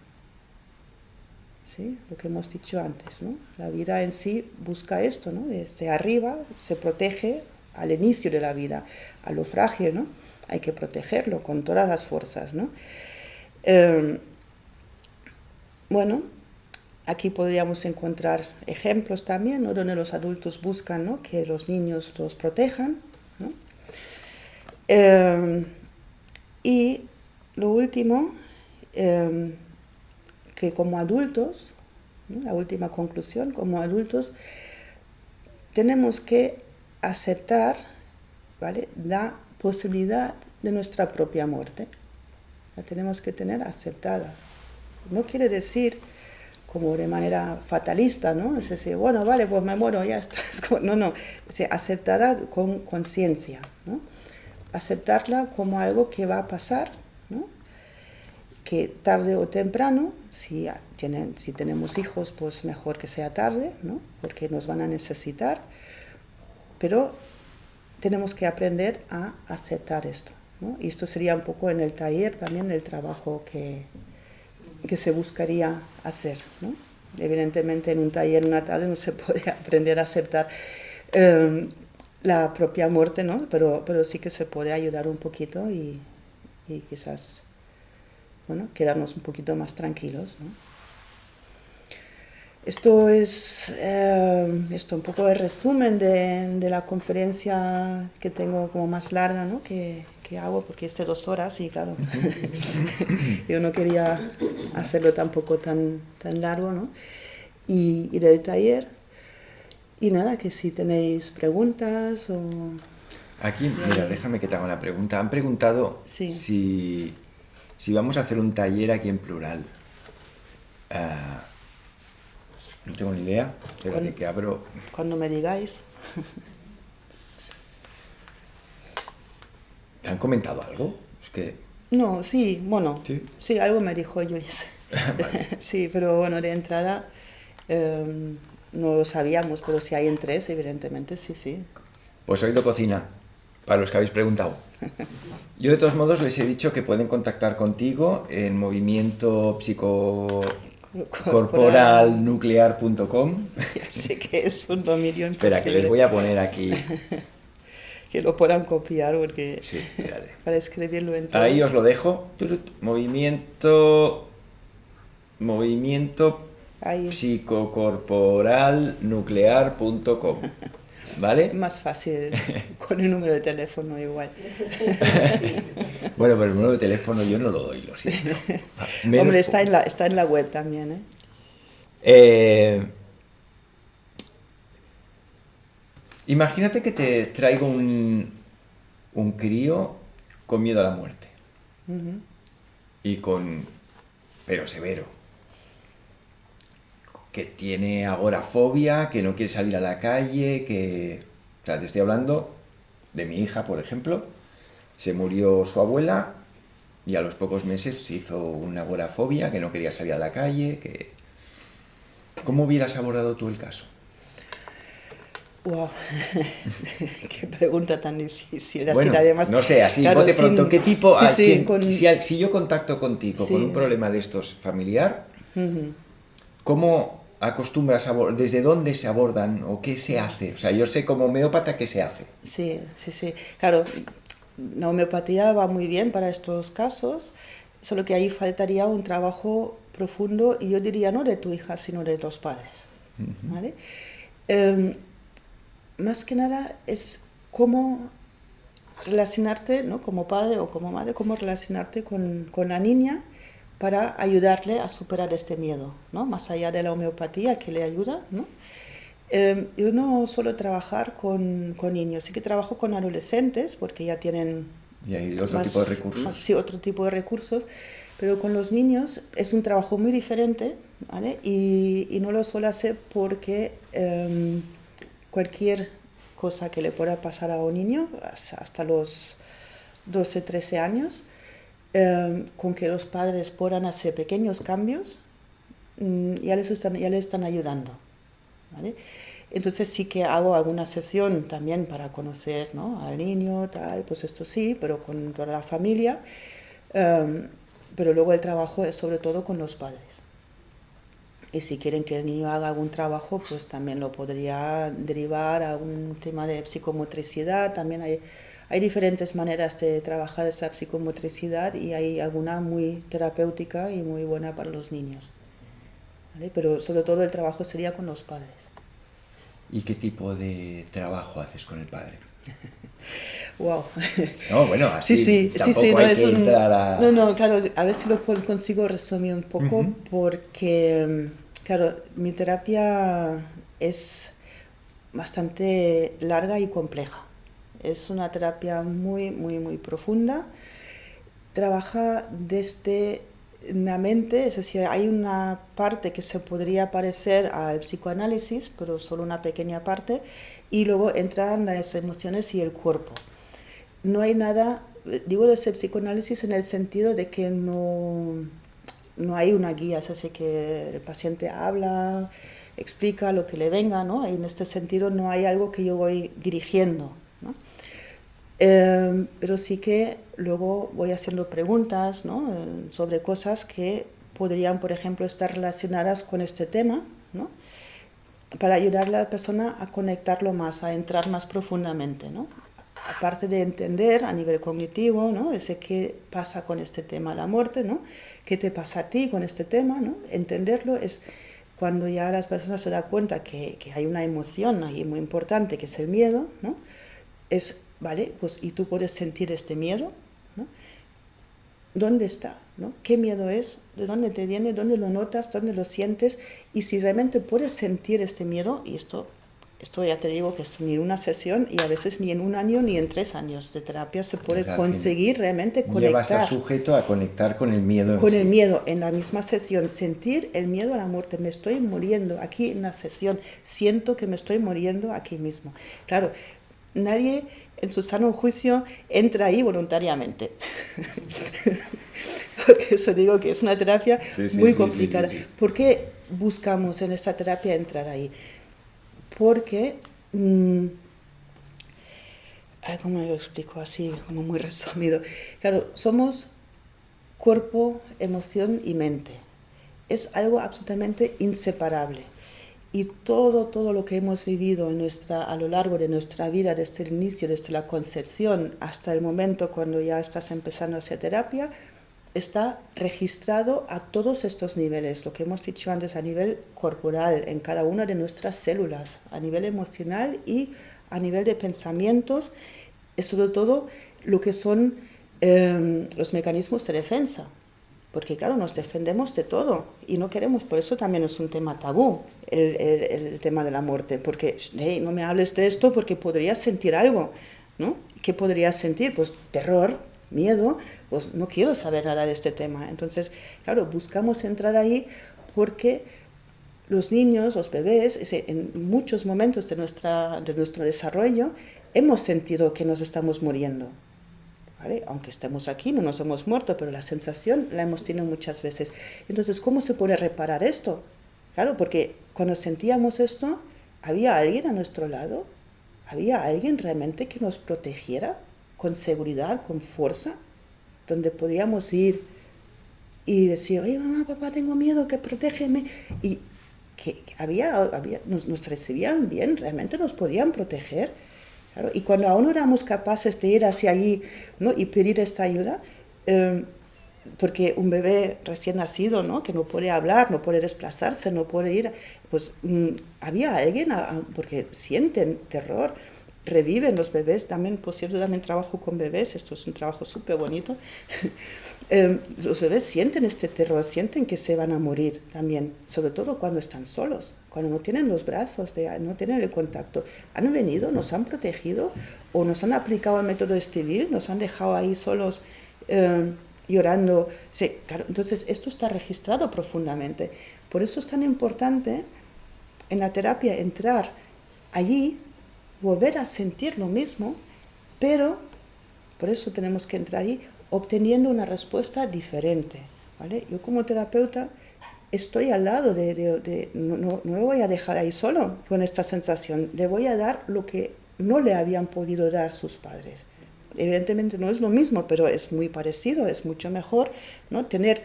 ¿Sí? Lo que hemos dicho antes, ¿no? La vida en sí busca esto, ¿no? Desde arriba se protege al inicio de la vida, a lo frágil, ¿no? Hay que protegerlo con todas las fuerzas, ¿no? Bueno, aquí podríamos encontrar ejemplos también, ¿no? Donde los adultos buscan, ¿no? Que los niños los protejan, ¿no? Y lo último, que como adultos, ¿no? La última conclusión, como adultos tenemos que aceptar, ¿vale? La posibilidad de nuestra propia muerte. La tenemos que tener aceptada. No quiere decir como de manera fatalista, ¿no? Es decir, bueno, vale, pues me muero, ya está. No, es decir, aceptada con conciencia, ¿no? Aceptarla como algo que va a pasar, ¿no? Que tarde o temprano, si tenemos hijos, pues mejor que sea tarde, ¿no? Porque nos van a necesitar, pero tenemos que aprender a aceptar esto, ¿no? Y esto sería un poco en el taller también el trabajo que se buscaría hacer, ¿no? Evidentemente en un taller, en una tarde, no se puede aprender a aceptar la propia muerte, ¿no? Pero sí que se puede ayudar un poquito y quizás, bueno, quedarnos un poquito más tranquilos, ¿no? Esto es un poco el resumen de la conferencia que tengo como más larga, ¿no? que hago porque es de 2 horas y claro, yo no quería hacerlo tampoco tan largo, ¿no? Y del taller. Y nada, que si tenéis preguntas o... Aquí, mira, déjame que te haga una pregunta. Han preguntado Sí. si vamos a hacer un taller aquí en plural. No tengo ni idea. Espérate que abro. Cuando me digáis. ¿Te han comentado algo? Es que... No, sí, bueno. ¿Sí? Sí, algo me dijo Luis. Vale. Sí, pero bueno, de entrada no lo sabíamos, pero si hay en 3, evidentemente, sí. Pues Oído Cocina, para los que habéis preguntado. Yo de todos modos les he dicho que pueden contactar contigo en movimiento psicocorporalnuclear.com. Ya sé que es un dominio imposible. Espera, que les voy a poner aquí. Que lo puedan copiar porque Sí, mírale. para escribirlo entero. Ahí os lo dejo. Movimiento Ahí. psicocorporalnuclear.com. ¿Vale? Más fácil con el número de teléfono igual. Bueno, pero el número de teléfono yo no lo doy, lo siento. Hombre, está en la web también, Imagínate que te traigo un crío con miedo a la muerte. Uh-huh. Pero severo. Que tiene agorafobia, que no quiere salir a la calle, o sea, te estoy hablando de mi hija, por ejemplo. Se murió su abuela y a los pocos meses se hizo una agorafobia, que no quería salir a la calle, ¿Cómo hubieras abordado tú el caso? Wow, qué pregunta tan difícil. Bueno, así, además, no sé, así, claro, bote pronto, ¿qué tipo? sí, sí, Si yo contacto contigo con sí, un problema de estos familiar, ujú, ¿cómo acostumbras desde dónde se abordan o qué se sí, hace? O sea, yo sé como homeópata qué se hace. sí, sí, sí. Claro, la homeopatía va muy bien para estos casos, solo que ahí faltaría un trabajo profundo y yo diría no de tu hija, sino de los padres, ¿vale? Em, Más que nada es cómo relacionarte, ¿no? Como padre o como madre, cómo relacionarte con la niña para ayudarle a superar este miedo, ¿no? Más allá de la homeopatía que le ayuda, ¿no? Yo no suelo trabajar con niños, sí que trabajo con adolescentes porque ya tienen Y hay otro tipo de sí, recursos. otro tipo de recursos, pero con los niños es un trabajo muy diferente, ¿vale? Y no lo suelo hacer porque cualquier cosa que le pueda pasar a un niño hasta los 12, 13 años, con que los padres puedan hacer pequeños cambios, ya les están ayudando, ¿vale? Entonces sí que hago alguna sesión también para conocer, ¿no? Al niño, tal, pues esto sí, pero con toda la familia. Um, pero luego el trabajo es sobre todo con los padres. Y si quieren que el niño haga algún trabajo, pues también lo podría derivar a un tema de psicomotricidad. También hay diferentes maneras de trabajar esa psicomotricidad y hay alguna muy terapéutica y muy buena para los niños, ¿vale? Pero sobre todo el trabajo sería con los padres. ¿Y qué tipo de trabajo haces con el padre? Wow. No, bueno, Sí, así sí, sí, sí, tampoco no hay es que un... entrar No, a... no, claro, a ver si lo consigo resumir un poco, Ujú. porque, claro, mi terapia es bastante larga y compleja. Es una terapia muy, muy, muy profunda. Trabaja desde la mente, es decir, hay una parte que se podría parecer al psicoanálisis, pero solo una pequeña parte, y luego entran las emociones y el cuerpo. No hay nada, digo de ese psicoanálisis en el sentido de que no hay una guía, es decir, que el paciente habla, explica lo que le venga, ¿no? En este sentido no hay algo que yo voy dirigiendo, ¿no? Pero sí que luego voy haciendo preguntas, ¿no? Sobre cosas que podrían, por ejemplo, estar relacionadas con este tema, ¿no? Para ayudarle a la persona a conectarlo más, a entrar más profundamente, ¿no? Aparte de entender a nivel cognitivo, ¿no? Ese qué pasa con este tema de la muerte, ¿no? ¿Qué te pasa a ti con este tema, ¿no? Entenderlo es cuando ya las personas se dan cuenta que hay una emoción ahí muy importante, que es el miedo, ¿no? Es, vale, pues y tú puedes sentir este miedo, ¿no? ¿Dónde está? ¿No? ¿Qué miedo es? ¿De dónde te viene? ¿Dónde lo notas? ¿Dónde lo sientes? Y si realmente puedes sentir este miedo, y esto ya te digo que es ni en una sesión y a veces ni en un año ni en 3 años de terapia se O puede sea, al fin, conseguir realmente llevas al conectar sujeto a conectar con el miedo en con el sí. miedo en la misma sesión, sentir el miedo a la muerte. Me estoy muriendo aquí en la sesión, siento que me estoy muriendo aquí mismo. Claro, nadie en su sano juicio entra ahí voluntariamente. Porque eso digo que es una terapia Sí, sí, muy sí, sí, complicada. sí, sí. ¿Por qué buscamos en esta terapia entrar ahí? Porque, ¿cómo lo explico así, como muy resumido? Claro, somos cuerpo, emoción y mente. Es algo absolutamente inseparable. Y todo lo que hemos vivido a lo largo de nuestra vida, desde el inicio, desde la concepción hasta el momento cuando ya estás empezando a hacer terapia, está registrado a todos estos niveles, lo que hemos dicho antes, a nivel corporal, en cada una de nuestras células, a nivel emocional y a nivel de pensamientos, y sobre todo lo que son los mecanismos de defensa. Porque claro, nos defendemos de todo y no queremos, por eso también es un tema tabú el tema de la muerte, porque hey, no me hables de esto porque podrías sentir algo, ¿no? ¿Qué podrías sentir? Pues terror, miedo, pues no quiero saber nada de este tema. Entonces, claro, buscamos entrar ahí porque los niños, los bebés, en muchos momentos de nuestro desarrollo, hemos sentido que nos estamos muriendo. ¿Vale? Aunque estemos aquí, no nos hemos muerto, pero la sensación la hemos tenido muchas veces. Entonces, ¿cómo se puede reparar esto? Claro, porque cuando sentíamos esto, ¿había alguien a nuestro lado? ¿Había alguien realmente que nos protegiera con seguridad, con fuerza? Donde podíamos ir y decir, oye, mamá, papá, tengo miedo, que protégeme. Y que nos recibían bien, realmente nos podían proteger. Claro, y cuando aún no éramos capaces de ir hacia allí, ¿no? Y pedir esta ayuda, porque un bebé recién nacido, ¿no? Que no puede hablar, no puede desplazarse, no puede ir, pues había alguien, porque sienten terror, reviven los bebés, también, por cierto, también trabajo con bebés, esto es un trabajo súper bonito. Los bebés sienten este terror, sienten que se van a morir también, sobre todo cuando están solos, cuando no tienen los brazos, no tienen el contacto. Han venido, nos han protegido o nos han aplicado el método Estivil, nos han dejado ahí solos llorando. Sí, claro, entonces esto está registrado profundamente. Por eso es tan importante en la terapia entrar allí, volver a sentir lo mismo, pero por eso tenemos que entrar ahí obteniendo una respuesta diferente, ¿vale? Yo como terapeuta estoy al lado no le voy a dejar ahí solo con esta sensación, le voy a dar lo que no le habían podido dar sus padres. Evidentemente no es lo mismo, pero es muy parecido, es mucho mejor, ¿no? Tener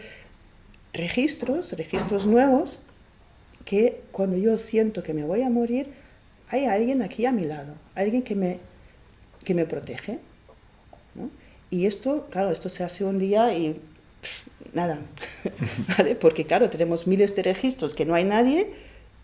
registros nuevos, que cuando yo siento que me voy a morir, hay alguien aquí a mi lado, alguien que me protege, ¿no? Y esto, claro, esto se hace un día y nada, ¿vale? Porque claro, tenemos miles de registros que no hay nadie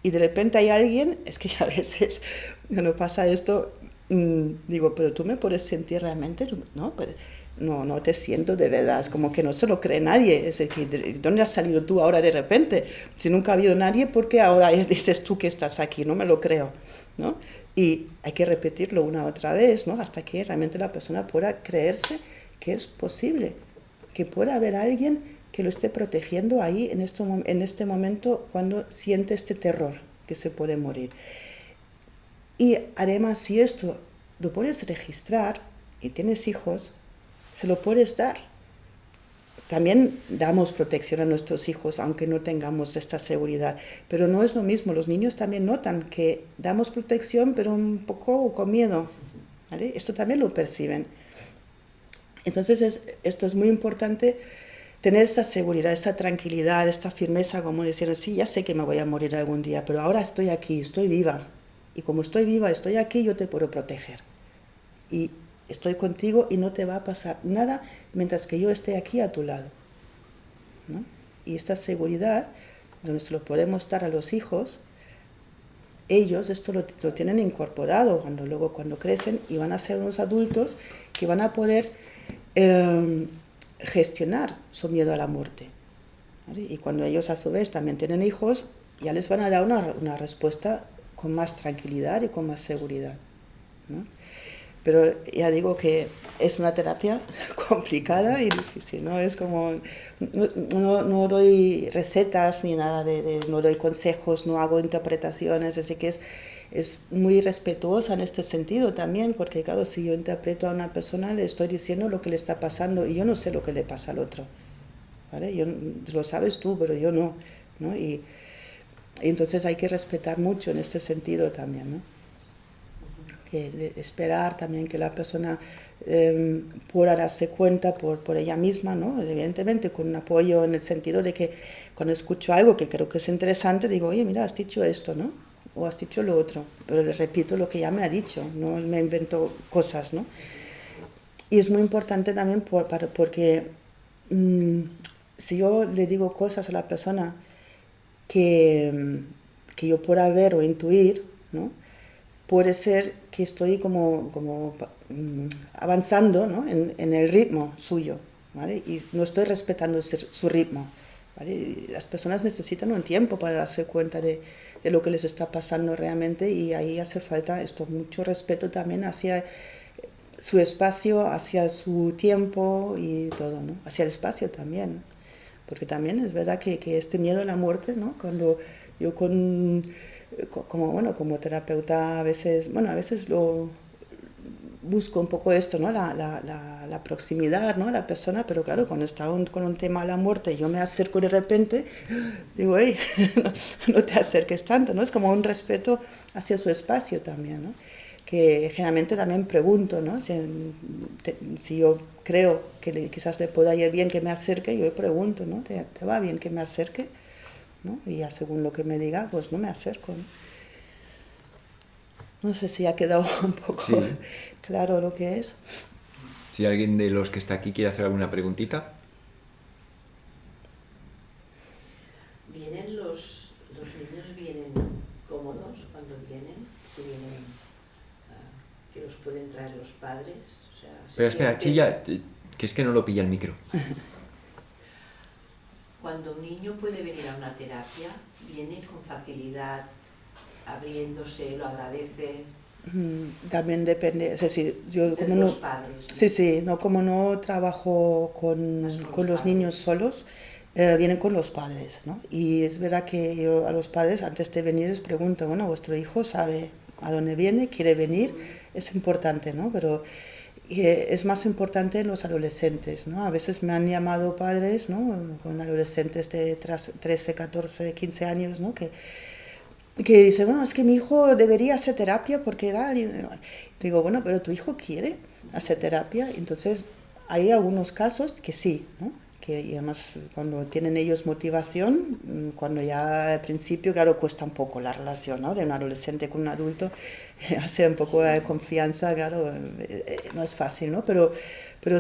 y de repente hay alguien, es que a veces cuando pasa esto, digo, pero tú me puedes sentir realmente, ¿no? Pues, no te siento de verdad, es como que no se lo cree nadie, es decir, ¿de dónde has salido tú ahora de repente? Si nunca ha habido nadie, ¿por qué ahora dices tú que estás aquí? No me lo creo, ¿no? Y hay que repetirlo una otra vez, ¿no? Hasta que realmente la persona pueda creerse que es posible, que pueda haber alguien que lo esté protegiendo ahí en este momento cuando siente este terror que se puede morir. Y además, si esto lo puedes registrar y tienes hijos, se lo puedes dar. También damos protección a nuestros hijos, aunque no tengamos esta seguridad. Pero no es lo mismo. Los niños también notan que damos protección, pero un poco con miedo, ¿vale? Esto también lo perciben. Entonces, esto es muy importante, tener esta seguridad, esta tranquilidad, esta firmeza, como diciendo, sí, ya sé que me voy a morir algún día, pero ahora estoy aquí, estoy viva. Y como estoy viva, estoy aquí, yo te puedo proteger. Y estoy contigo y no te va a pasar nada mientras que yo esté aquí a tu lado, ¿no? Y esta seguridad, donde se lo podemos dar a los hijos, ellos esto lo tienen incorporado cuando crecen y van a ser unos adultos que van a poder gestionar su miedo a la muerte, ¿vale? Y cuando ellos a su vez también tienen hijos, ya les van a dar una respuesta con más tranquilidad y con más seguridad, ¿no? Pero ya digo que es una terapia complicada y difícil, ¿no? Es como, no doy recetas ni nada, no doy consejos, no hago interpretaciones, así que es muy respetuosa en este sentido también, porque claro, si yo interpreto a una persona, le estoy diciendo lo que le está pasando y yo no sé lo que le pasa al otro, ¿vale? Lo sabes tú, pero yo no, ¿no? Y entonces hay que respetar mucho en este sentido también, ¿no? Que esperar también que la persona pueda darse cuenta por ella misma, ¿no? Evidentemente con un apoyo en el sentido de que cuando escucho algo que creo que es interesante, digo, oye, mira, has dicho esto, ¿no? O has dicho lo otro, pero le repito lo que ya me ha dicho, no me invento cosas, ¿no? Y es muy importante también porque si yo le digo cosas a la persona que yo pueda ver o intuir, ¿no? Puede ser que estoy como avanzando, ¿no? en el ritmo suyo, ¿vale? Y no estoy respetando su ritmo, ¿vale? Y las personas necesitan un tiempo para darse cuenta de lo que les está pasando realmente y ahí hace falta mucho respeto también hacia su espacio, hacia su tiempo y todo, ¿no? Hacia el espacio también, porque también es verdad que este miedo a la muerte, ¿no? Cuando yo como terapeuta a veces busco un poco esto, ¿no? La proximidad, ¿no? La persona, pero claro, cuando está con un tema de la muerte, yo me acerco de repente, digo, hey, no te acerques tanto, ¿no? Es como un respeto hacia su espacio también, ¿no? Que generalmente también pregunto, ¿no? Si yo creo que quizás le pueda ir bien que me acerque, yo le pregunto, ¿no? ¿Te va bien que me acerque? ¿No? Y ya según lo que me diga, pues no me acerco, ¿no? No sé si ha quedado un poco Sí. claro lo que es. Si alguien de los que está aquí quiere hacer alguna preguntita. Los niños vienen cómodos cuando vienen, si vienen, que los pueden traer los padres. O sea, Pero espera, chilla, que es que no lo pilla el micro. Cuando un niño puede venir a una terapia, viene con facilidad, abriéndose, lo agradece. También depende, es decir, yo como Los no, padres, ¿no? sí, no, como no trabajo con los niños solos, vienen con los padres, ¿no? Y es verdad que yo a los padres antes de venir les pregunto, bueno, vuestro hijo sabe a dónde viene, quiere venir, es importante, ¿no? Pero es más importante en los adolescentes, ¿no? A veces me han llamado padres, ¿no? Con adolescentes de 13, 14, 15 años, ¿no? Que dice, bueno, es que mi hijo debería hacer terapia porque era... Digo, bueno, pero tu hijo quiere hacer terapia. Entonces, hay algunos casos que sí, ¿no? Que y además cuando tienen ellos motivación, cuando ya al principio, claro, cuesta un poco la relación, ¿no? De un adolescente con un adulto, hace un poco de confianza, claro, no es fácil, ¿no? Pero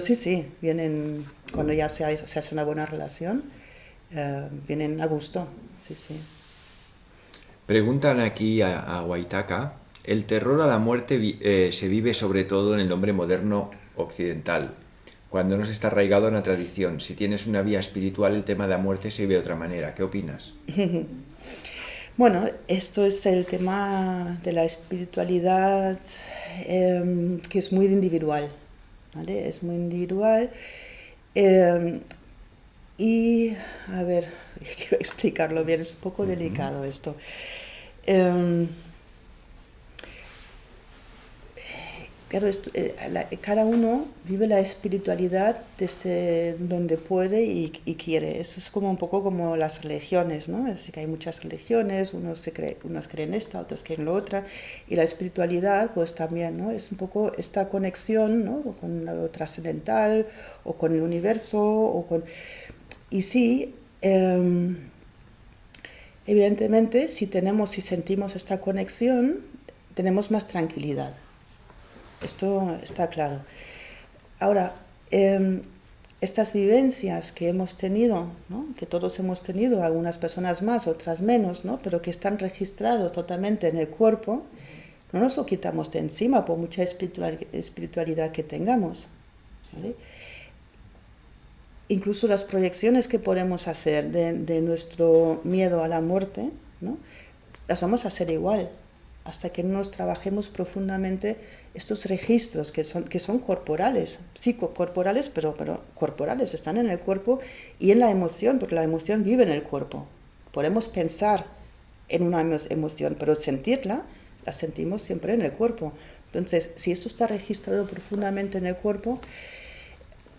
sí, vienen, cuando ya se hace una buena relación, vienen a gusto, sí. Preguntan aquí a Waitaka, el terror a la muerte se vive sobre todo en el hombre moderno occidental, cuando no se está arraigado en la tradición. Si tienes una vía espiritual, el tema de la muerte se vive de otra manera. ¿Qué opinas? Bueno, esto es el tema de la espiritualidad, que es muy individual, ¿vale? Es muy individual. Y, a ver, quiero explicarlo bien, es un poco delicado esto. Claro, cada uno vive la espiritualidad desde donde puede y quiere. Eso es como un poco como las religiones, ¿no? Es decir, que hay muchas religiones, unos creen esta, otros creen lo otra, y la espiritualidad, pues también, ¿no? Es un poco esta conexión, ¿no? Con lo trascendental, o con el universo, Y sí, evidentemente, si sentimos esta conexión, tenemos más tranquilidad. Esto está claro. Ahora, estas vivencias que hemos tenido, ¿no? Que todos hemos tenido, algunas personas más, otras menos, ¿no? Pero que están registrados totalmente en el cuerpo, no nos lo quitamos de encima por mucha espiritualidad que tengamos, ¿vale? Incluso las proyecciones que podemos hacer de nuestro miedo a la muerte, ¿no? Las vamos a hacer igual, hasta que no nos trabajemos profundamente estos registros que son corporales, psicocorporales, pero corporales, están en el cuerpo y en la emoción, porque la emoción vive en el cuerpo. Podemos pensar en una emoción, pero sentirla, la sentimos siempre en el cuerpo. Entonces, si esto está registrado profundamente en el cuerpo,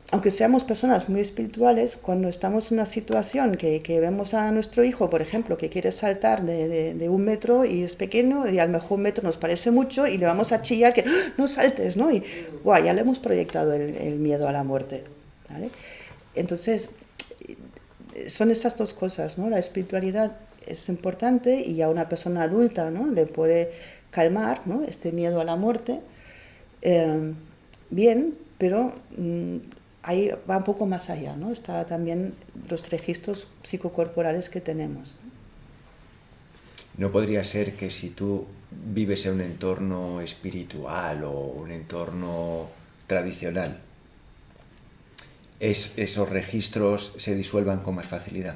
aunque seamos personas muy espirituales, cuando estamos en una situación que vemos a nuestro hijo, por ejemplo, que quiere saltar de 1 metro y es pequeño, y a lo mejor 1 metro nos parece mucho, y le vamos a chillar que no saltes, ¿no? Y ya le hemos proyectado el miedo a la muerte, ¿vale? Entonces, son esas dos cosas, ¿no? La espiritualidad es importante y a una persona adulta, ¿no? Le puede calmar, ¿no? Este miedo a la muerte, bien, pero... ahí va un poco más allá, ¿no? Está también los registros psicocorporales que tenemos. ¿No podría ser que si tú vives en un entorno espiritual o un entorno tradicional, esos registros se disuelvan con más facilidad?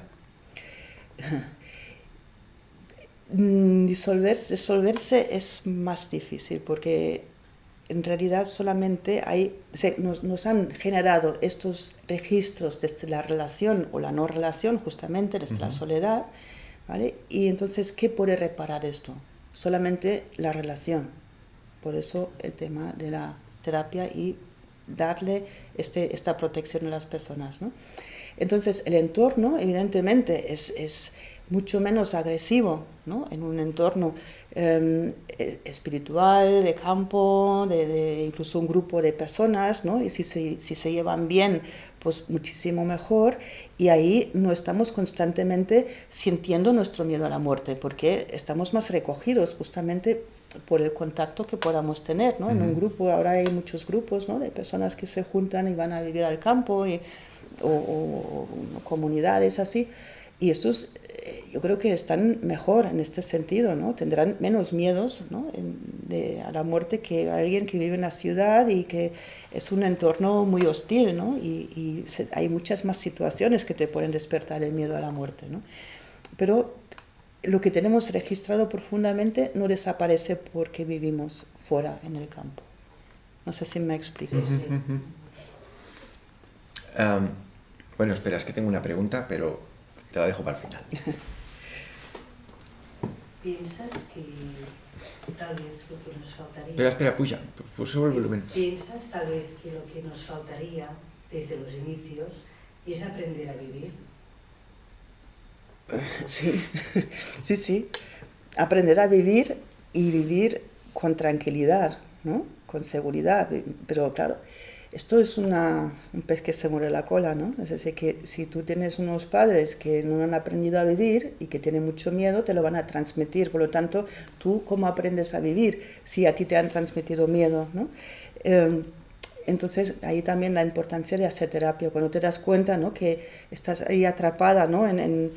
Disolverse es más difícil porque en realidad solamente nos han generado estos registros desde la relación o la no relación, justamente desde la soledad, ¿vale? Y entonces, ¿qué puede reparar esto? Solamente la relación. Por eso el tema de la terapia y darle esta protección a las personas, ¿no? Entonces, el entorno, evidentemente, es mucho menos agresivo, ¿no? En un entorno espiritual, de campo, de incluso un grupo de personas, ¿no? Y si se llevan bien, pues muchísimo mejor. Y ahí no estamos constantemente sintiendo nuestro miedo a la muerte, porque estamos más recogidos justamente por el contacto que podamos tener, ¿no? En un grupo, ahora hay muchos grupos, ¿no? De personas que se juntan y van a vivir al campo, o comunidades así, y estos yo creo que están mejor en este sentido, ¿no? Tendrán menos miedos, ¿no? A la muerte que alguien que vive en la ciudad y que es un entorno muy hostil, ¿no? Y hay muchas más situaciones que te pueden despertar el miedo a la muerte, ¿no? Pero lo que tenemos registrado profundamente no desaparece porque vivimos fuera en el campo. No sé si me explico. Sí. Bueno, espera, es que tengo una pregunta, pero te la dejo para el final. ¿Piensas que tal vez lo que nos faltaría... Espera, puja, pues sube el volumen. ¿Piensas tal vez que lo que nos faltaría desde los inicios es aprender a vivir? Sí, sí. Aprender a vivir y vivir con tranquilidad, ¿no? Con seguridad. Pero claro, esto es un pez que se muere la cola, ¿no? Es decir, que si tú tienes unos padres que no han aprendido a vivir y que tienen mucho miedo, te lo van a transmitir. Por lo tanto, ¿tú cómo aprendes a vivir si a ti te han transmitido miedo, ¿no? Entonces, ahí también la importancia de hacer terapia. Cuando te das cuenta, ¿no? Que estás ahí atrapada, ¿no? en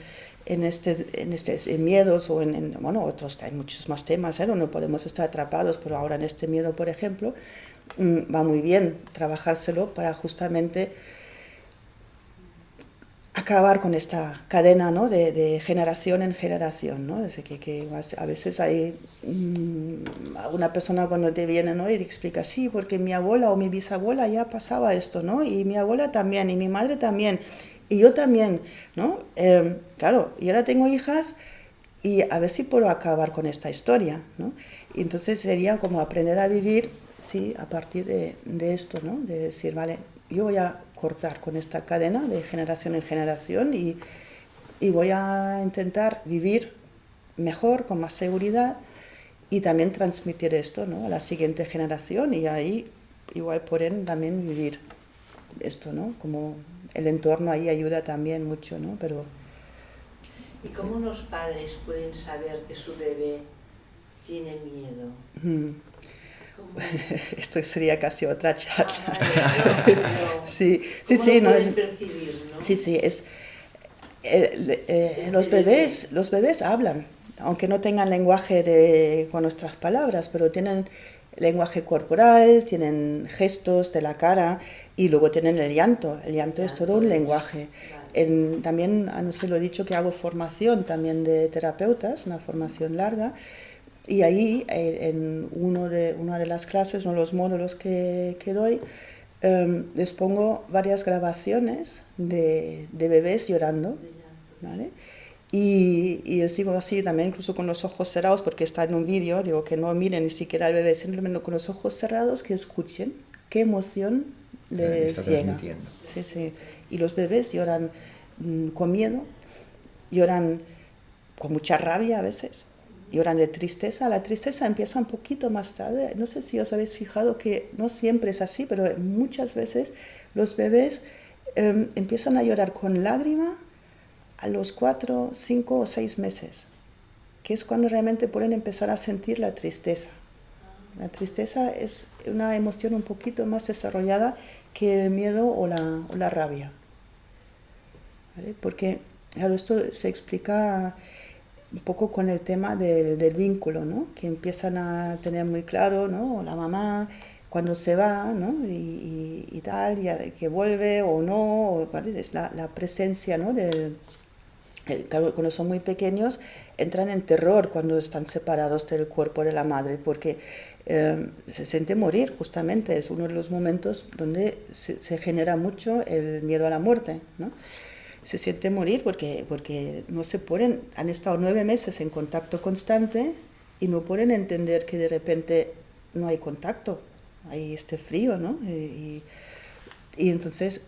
miedos o bueno, otros, hay muchos más temas, ¿eh? No podemos estar atrapados, pero ahora en este miedo, por ejemplo, va muy bien trabajárselo para justamente acabar con esta cadena, ¿no? de generación en generación, ¿no? Desde que a veces hay una persona cuando te viene, ¿no? Y te explica, sí, porque mi abuela o mi bisabuela ya pasaba esto, ¿no? Y mi abuela también, y mi madre también, y yo también, ¿no? Claro, y ahora tengo hijas y a ver si puedo acabar con esta historia, ¿no? Y entonces sería como aprender a vivir, sí, a partir de esto, ¿no? De decir, vale, yo voy a cortar con esta cadena de generación en generación y voy a intentar vivir mejor, con más seguridad y también transmitir esto, ¿no? A la siguiente generación y ahí igual pueden también vivir esto, ¿no? Como el entorno ahí ayuda también mucho, ¿no? Pero... ¿Y cómo los padres pueden saber que su bebé tiene miedo? Esto sería casi otra charla. Sí, ¿no? Percibir, ¿no? Sí, los bebés hablan, aunque no tengan lenguaje con nuestras palabras, pero tienen lenguaje corporal, tienen gestos de la cara y luego tienen el llanto. El llanto es todo un lenguaje. También, no sé, lo he dicho que hago formación también de terapeutas, una formación larga. Y ahí, en una de las clases, uno de los módulos que doy, les pongo varias grabaciones de bebés llorando, ¿vale? Y les digo así también, incluso con los ojos cerrados, porque está en un vídeo, digo que no miren ni siquiera al bebé, simplemente con los ojos cerrados, que escuchen qué emoción les llega. Sí. Y los bebés lloran con miedo, lloran con mucha rabia a veces, lloran de tristeza. La tristeza empieza un poquito más tarde. No sé si os habéis fijado que no siempre es así, pero muchas veces los bebés empiezan a llorar con lágrima a los 4, 5 o 6 meses, que es cuando realmente pueden empezar a sentir la tristeza. La tristeza es una emoción un poquito más desarrollada que el miedo o la rabia, ¿vale? Porque claro, esto se explica un poco con el tema del vínculo, ¿no? Que empiezan a tener muy claro, ¿no? La mamá cuando se va, ¿no? y tal, y que vuelve o no, ¿vale? Es la presencia, ¿no? Claro, cuando son muy pequeños entran en terror cuando están separados del cuerpo de la madre, porque se siente morir, justamente, es uno de los momentos donde se genera mucho el miedo a la muerte, ¿no? Se siente morir porque no se pueden, han estado 9 meses en contacto constante y no pueden entender que de repente no hay contacto, hay este frío, ¿no? Y entonces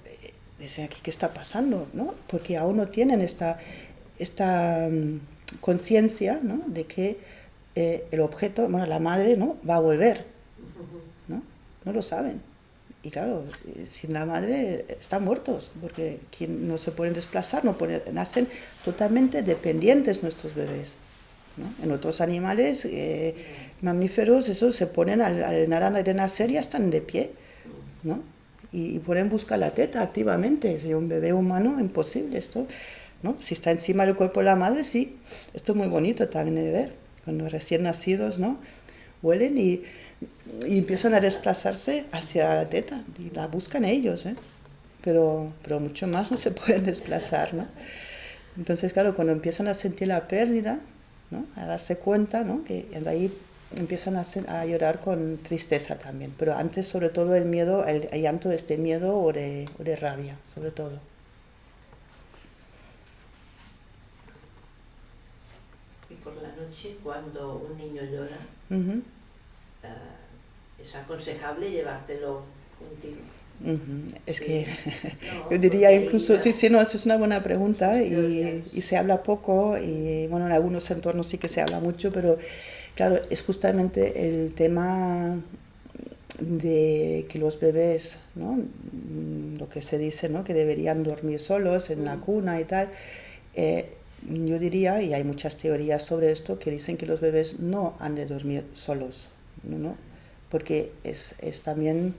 dicen aquí, ¿qué está pasando? ¿No? Porque aún no tienen esta conciencia, ¿no? De que el objeto, bueno, la madre, ¿no? Va a volver, ¿no? No lo saben. Y claro, sin la madre están muertos, porque no se pueden desplazar, nacen totalmente dependientes nuestros bebés, ¿no? En otros animales, mamíferos, eso se ponen al nacer ya están de pie, ¿no? Y pueden buscar la teta activamente. Si un bebé humano, imposible esto, ¿no? Si está encima del cuerpo de la madre, sí. Esto es muy bonito también de ver. Cuando recién nacidos, ¿no? Huelen y empiezan a desplazarse hacia la teta y la buscan ellos, ¿eh? Pero mucho más no se pueden desplazar, ¿no? Entonces, claro, cuando empiezan a sentir la pérdida, ¿no? A darse cuenta, ¿no? Que ahí empiezan a llorar con tristeza también, pero antes sobre todo el miedo, el llanto es de miedo o de rabia, sobre todo. Y por la noche, cuando un niño llora, ¿es aconsejable llevártelo contigo? Es Sí. que No, yo diría incluso, ayuda. sí, no, eso es una buena pregunta y se habla poco y bueno, en algunos entornos sí que se habla mucho, pero claro, es justamente el tema de que los bebés, ¿no? Lo que se dice, ¿no? Que deberían dormir solos en la cuna y tal. Yo diría, y hay muchas teorías sobre esto, que dicen que los bebés no han de dormir solos, ¿no? Porque es también,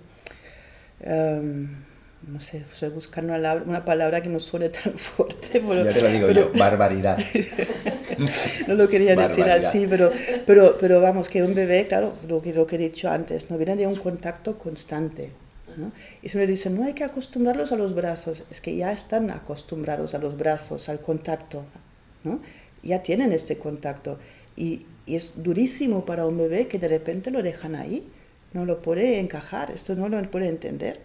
no sé, estoy buscando una palabra que no suene tan fuerte. Pero, ya te lo digo yo, barbaridad. No lo quería decir Barbaridad. así, pero vamos, que un bebé, claro, lo que he dicho antes, no viene de un contacto constante, ¿no? Y se me dicen, no hay que acostumbrarlos a los brazos, es que ya están acostumbrados a los brazos, al contacto, ¿no? Ya tienen este contacto y es durísimo para un bebé que de repente lo dejan ahí, no lo puede encajar, esto no lo puede entender,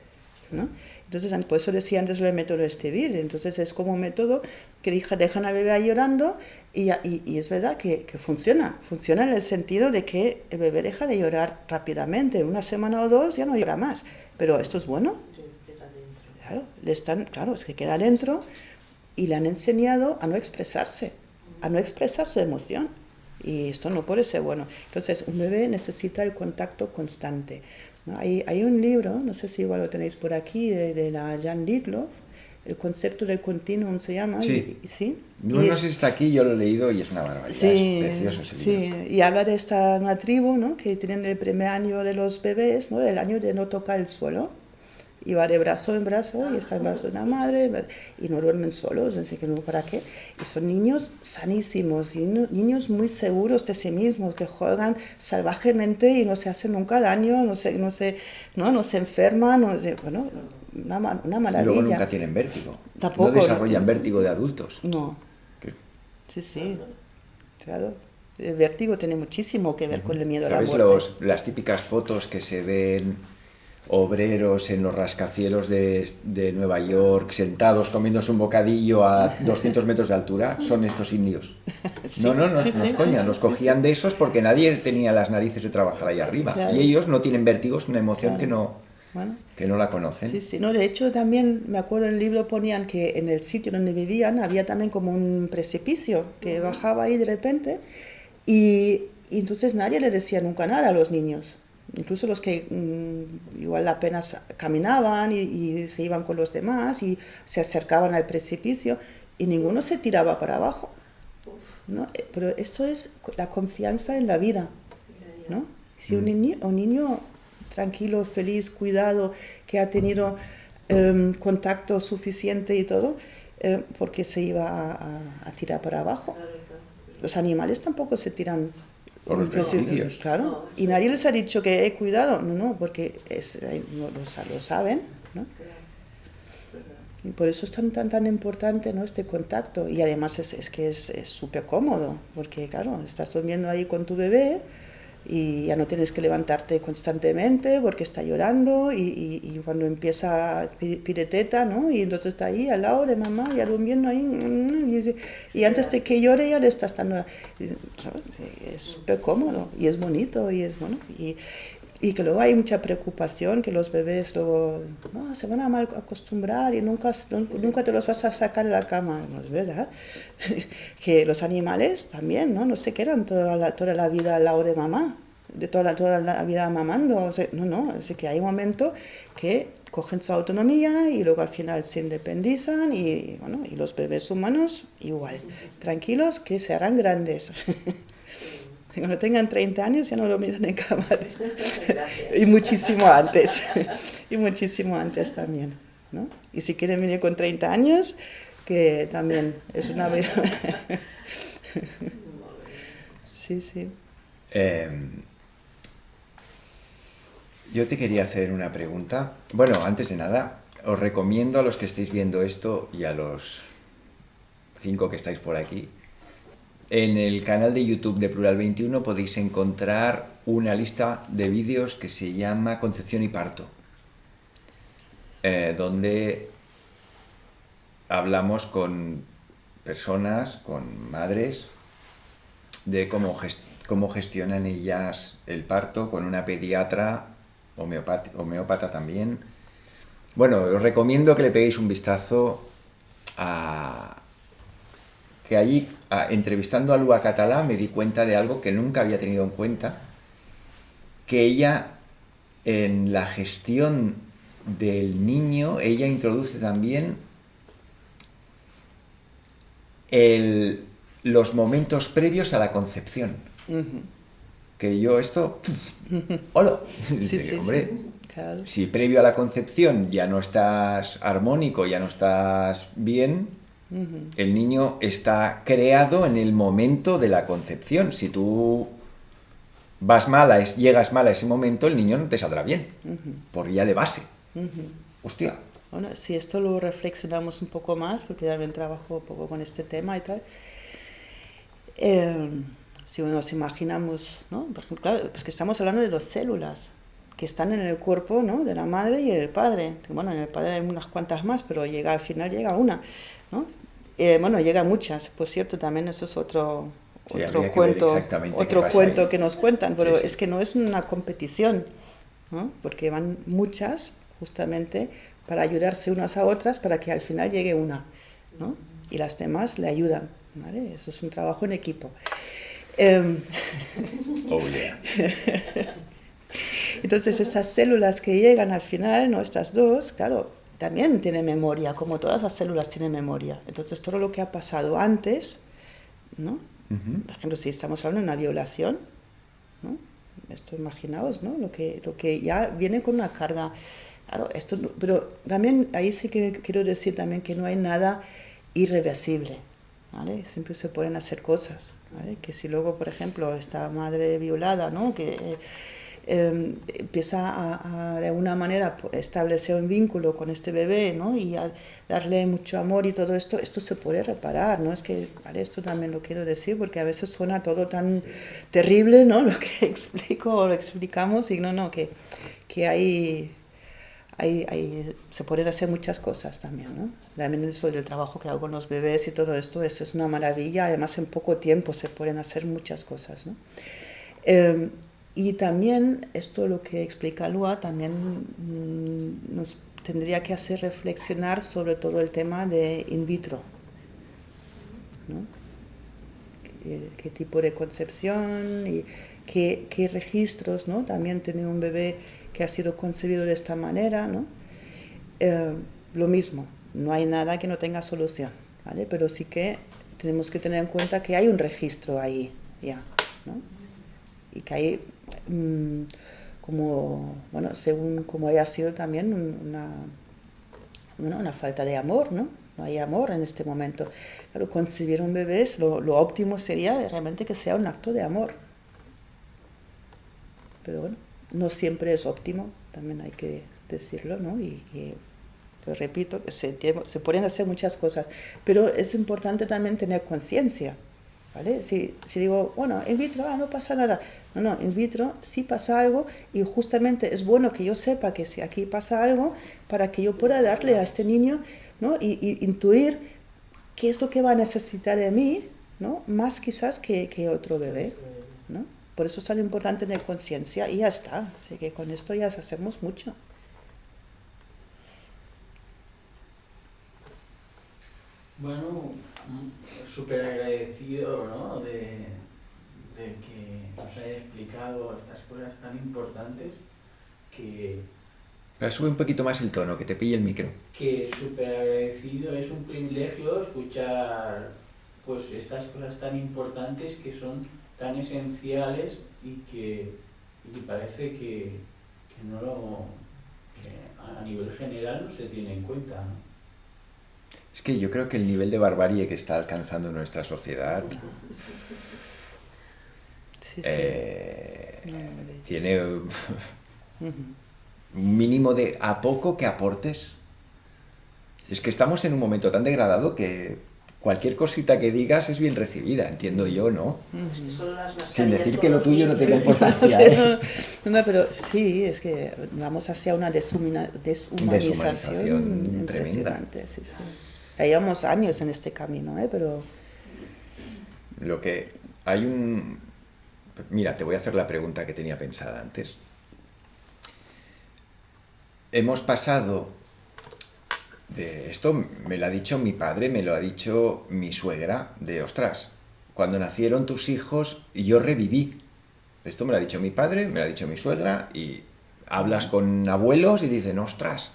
¿no? Entonces, por eso decía antes el método Estevil, entonces es como un método que dejan al bebé ahí llorando y es verdad que funciona en el sentido de que el bebé deja de llorar rápidamente, en una semana o dos ya no llora más, pero esto es bueno. Sí, queda dentro. Claro, es que queda dentro y le han enseñado a no expresarse, a no expresar su emoción. Y esto no puede ser bueno. Entonces, un bebé necesita el contacto constante, ¿no? Hay un libro, no sé si igual lo tenéis por aquí, de la Jan Littloff, el concepto del continuum se llama. Sí. ¿Sí? No sé si está aquí, yo lo he leído y es una barbaridad, Sí, es precioso ese libro. sí, y habla de una tribu, ¿no? Que tienen el primer año de los bebés, ¿no? El año de no tocar el suelo. Y va de brazo en brazo y está en brazo de una madre y no duermen solos, así que no, ¿para qué? Y son niños sanísimos, y niños muy seguros de sí mismos, que juegan salvajemente y no se hacen nunca daño, no se enferman, bueno, una maravilla. Y luego nunca tienen vértigo. Tampoco, no desarrollan vértigo de adultos. No. Que- Sí, claro. El vértigo tiene muchísimo que ver con el miedo a la ¿Sabes muerte. las típicas fotos que se ven obreros en los rascacielos de Nueva York sentados comiéndose un bocadillo a 200 metros de altura? Son estos indios. Sí, No sí, es coña, los cogían de esos porque nadie tenía las narices de trabajar ahí arriba. Claro. Y ellos no tienen vértigo, es una emoción Claro. Bueno, que no la conocen. sí, no, de hecho también me acuerdo en el libro ponían que en el sitio donde vivían había también como un precipicio que bajaba ahí de repente y entonces nadie le decía nunca nada a los niños, incluso los que igual apenas caminaban y se iban con los demás y se acercaban al precipicio y ninguno se tiraba para abajo, ¿no? Pero eso es la confianza en la vida, ¿no? Si un niño tranquilo, feliz, cuidado, que ha tenido contacto suficiente y todo, porque se iba a tirar para abajo. Claro. Los animales tampoco se tiran Por los precipicios. Claro, No. y nadie les ha dicho que cuidado, no, porque lo saben, ¿no? Y por eso es tan importante, ¿no? Este contacto. Y además es que es súper cómodo, porque claro, estás durmiendo ahí con tu bebé y ya no tienes que levantarte constantemente porque está llorando y cuando empieza pide teta, ¿no? Y entonces está ahí al lado de mamá, ya durmiendo ahí y antes de que llore ya le estás dando, ¿sabes? Es súper cómodo y es bonito y es bueno. Y Y que luego hay mucha preocupación, que los bebés luego no, se van a mal acostumbrar y nunca te los vas a sacar de la cama. No es verdad. Que los animales también, ¿no? No se quedan toda la vida al lado de mamá, de toda la vida mamando. O sea, no, es que hay un momento que cogen su autonomía y luego al final se independizan y, bueno, y los bebés humanos igual, tranquilos que se harán grandes. Cuando tengan 30 años ya no lo miran en cámara. Y muchísimo antes. Y muchísimo antes también, ¿no? Y si quieren venir con 30 años, que también es una vida. Sí, sí. Yo te quería hacer una pregunta. Bueno, antes de nada, os recomiendo a los que estéis viendo esto y a los 5 que estáis por aquí, en el canal de YouTube de Plural 21 podéis encontrar una lista de vídeos que se llama Concepción y Parto, donde hablamos con personas, con madres, de cómo gestionan ellas el parto, con una pediatra, homeópata también. Bueno, os recomiendo que le peguéis un vistazo que allí, entrevistando a Lua Catalá, me di cuenta de algo que nunca había tenido en cuenta, que ella, en la gestión del niño, ella introduce también los momentos previos a la concepción. Uh-huh. Que yo esto... ¡Hola! Sí, hombre, sí, claro. Si previo a la concepción ya no estás armónico, ya no estás bien, uh-huh, el niño está creado en el momento de la concepción. Si tú llegas mal a ese momento, el niño no te saldrá bien, uh-huh, por ya de base. Uh-huh. Hostia. Bueno, si esto lo reflexionamos un poco más, porque también trabajo un poco con este tema y tal, si nos imaginamos, ¿no? Por ejemplo, claro, pues que estamos hablando de las células que están en el cuerpo, ¿no? De la madre y el padre. Bueno, en el padre hay unas cuantas más, pero al final llega una, ¿no? Bueno, llegan muchas, por cierto, también eso es otro cuento que nos cuentan, pero sí. Es que no es una competición, ¿no? Porque van muchas justamente para ayudarse unas a otras para que al final llegue una, ¿no? Y las demás le ayudan, ¿vale? Eso es un trabajo en equipo. Oh, yeah. Entonces estas células que llegan al final, ¿no? Estas dos, claro, también tienen memoria, como todas las células tienen memoria. Entonces todo lo que ha pasado antes, ¿no? Uh-huh. Por ejemplo, si estamos hablando de una violación, ¿no? Esto imaginaos, ¿no? Lo que ya viene con una carga. Claro, pero también ahí sí que quiero decir también que no hay nada irreversible, ¿vale? Siempre se pueden hacer cosas, ¿vale? Que si luego, por ejemplo, esta madre violada, ¿no? Que empieza a de alguna manera establecer un vínculo con este bebé, ¿no? Y a darle mucho amor y todo esto se puede reparar, ¿no? Es que, ¿vale? Esto también lo quiero decir porque a veces suena todo tan terrible, ¿no? Lo que explico o lo explicamos y no, que hay se pueden hacer muchas cosas también, ¿no? También eso del trabajo que hago con los bebés y todo esto, eso es una maravilla. Además, en poco tiempo se pueden hacer muchas cosas, ¿no? Y también, esto lo que explica Lua, también nos tendría que hacer reflexionar sobre todo el tema de in vitro, ¿no? ¿Qué tipo de concepción y qué registros, ¿no? También tener un bebé que ha sido concebido de esta manera, ¿no? Lo mismo, no hay nada que no tenga solución, ¿vale? Pero sí que tenemos que tener en cuenta que hay un registro ahí, ya, ¿no? Y que hay, según como haya sido también una falta de amor, ¿no? No hay amor en este momento. Claro, concebir un bebé, lo óptimo sería realmente que sea un acto de amor. Pero bueno, no siempre es óptimo, también hay que decirlo, ¿no? Y que, pues repito, que se pueden hacer muchas cosas, pero es importante también tener conciencia, ¿vale? Si digo, bueno, in vitro, no pasa nada. No, in vitro sí pasa algo y justamente es bueno que yo sepa que si aquí pasa algo para que yo pueda darle a este niño, ¿no? Y intuir qué es lo que va a necesitar de mí, ¿no? Más quizás que otro bebé, ¿no? Por eso es tan importante tener conciencia y ya está. Así que con esto ya hacemos mucho. Bueno, súper agradecido, ¿no? de que nos haya explicado estas cosas tan importantes que Sube un poquito más el tono, que te pille el micro. súper agradecido, es un privilegio escuchar pues estas cosas tan importantes que son tan esenciales y que parece que a nivel general no se tiene en cuenta, ¿no? Es que yo creo que el nivel de barbarie que está alcanzando nuestra sociedad Sí, sí. tiene un mínimo de a poco que aportes. Es que estamos en un momento tan degradado que cualquier cosita que digas es bien recibida, entiendo yo, ¿no? Solo las Sin mascarillas decir con que lo los tuyo no niños. tenga importancia, Sí, ¿eh? no, pero sí, es que vamos hacia una deshumanización Deshumanización impresionante. Sí, sí. Ya llevamos años en este camino, pero... Lo que hay un... Mira, te voy a hacer la pregunta que tenía pensada antes. Hemos pasado de esto, me lo ha dicho mi padre, me lo ha dicho mi suegra, de ostras, cuando nacieron tus hijos yo reviví. Esto me lo ha dicho mi padre, me lo ha dicho mi suegra, y hablas con abuelos y dicen, ostras,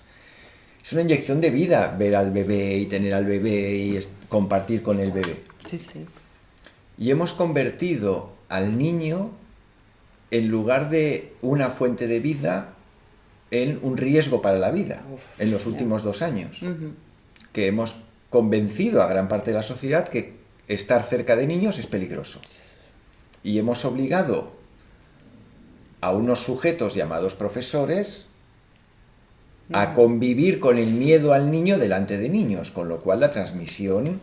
es una inyección de vida ver al bebé y tener al bebé y compartir con el bebé. Sí, sí. Y hemos convertido al niño, en lugar de una fuente de vida, en un riesgo para la vida, en los últimos 2 años. Que hemos convencido a gran parte de la sociedad que estar cerca de niños es peligroso. Y hemos obligado a unos sujetos llamados profesores a convivir con el miedo al niño delante de niños, con lo cual la transmisión...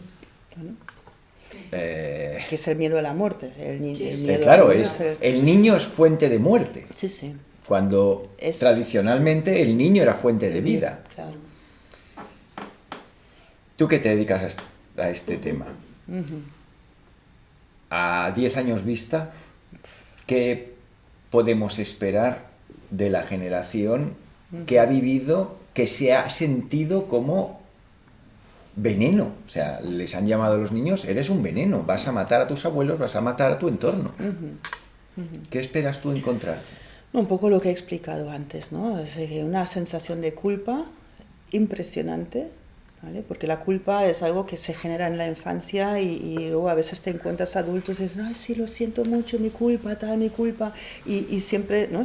Que es el miedo a la muerte. El miedo claro, al niño el niño es fuente de muerte. Sí, sí. Cuando tradicionalmente el niño era fuente de vida. Claro. ¿Tú qué te dedicas a este tema? A 10 años vista, ¿qué podemos esperar de la generación que ha vivido, que se ha sentido como veneno? O sea, les han llamado a los niños, eres un veneno, vas a matar a tus abuelos, vas a matar a tu entorno. ¿Qué esperas tú encontrarte? Un poco lo que he explicado antes, ¿no? Es una sensación de culpa impresionante, ¿vale? Porque la culpa es algo que se genera en la infancia y luego a veces te encuentras adultos y dices, ay, sí, lo siento mucho, mi culpa, tal, mi culpa. Y siempre, ¿no?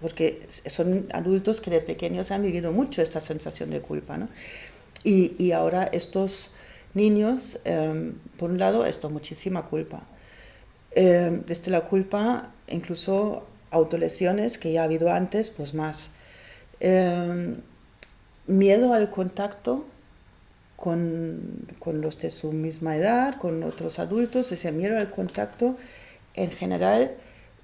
Porque son adultos que de pequeños han vivido mucho esta sensación de culpa, ¿no? Y ahora estos niños, por un lado, muchísima culpa. Desde la culpa, incluso autolesiones que ya ha habido antes, pues más. Miedo al contacto con los de su misma edad, con otros adultos, ese miedo al contacto en general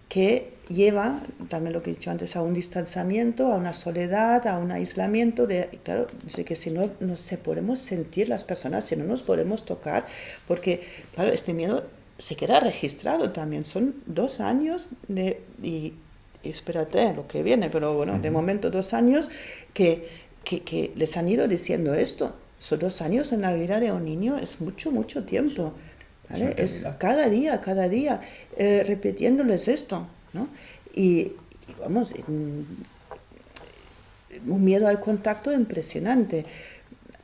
que lleva, también lo que he dicho antes, a un distanciamiento, a una soledad, a un aislamiento. Claro, que si no se podemos sentir las personas, si no nos podemos tocar, porque claro, este miedo se queda registrado también. Son 2 años y espérate lo que viene, pero bueno, de momento 2 años que les han ido diciendo esto. Son 2 años en la vida de un niño, es mucho, mucho tiempo. ¿Vale? Es cada día, repitiéndoles esto, ¿no? Y vamos, un miedo al contacto impresionante,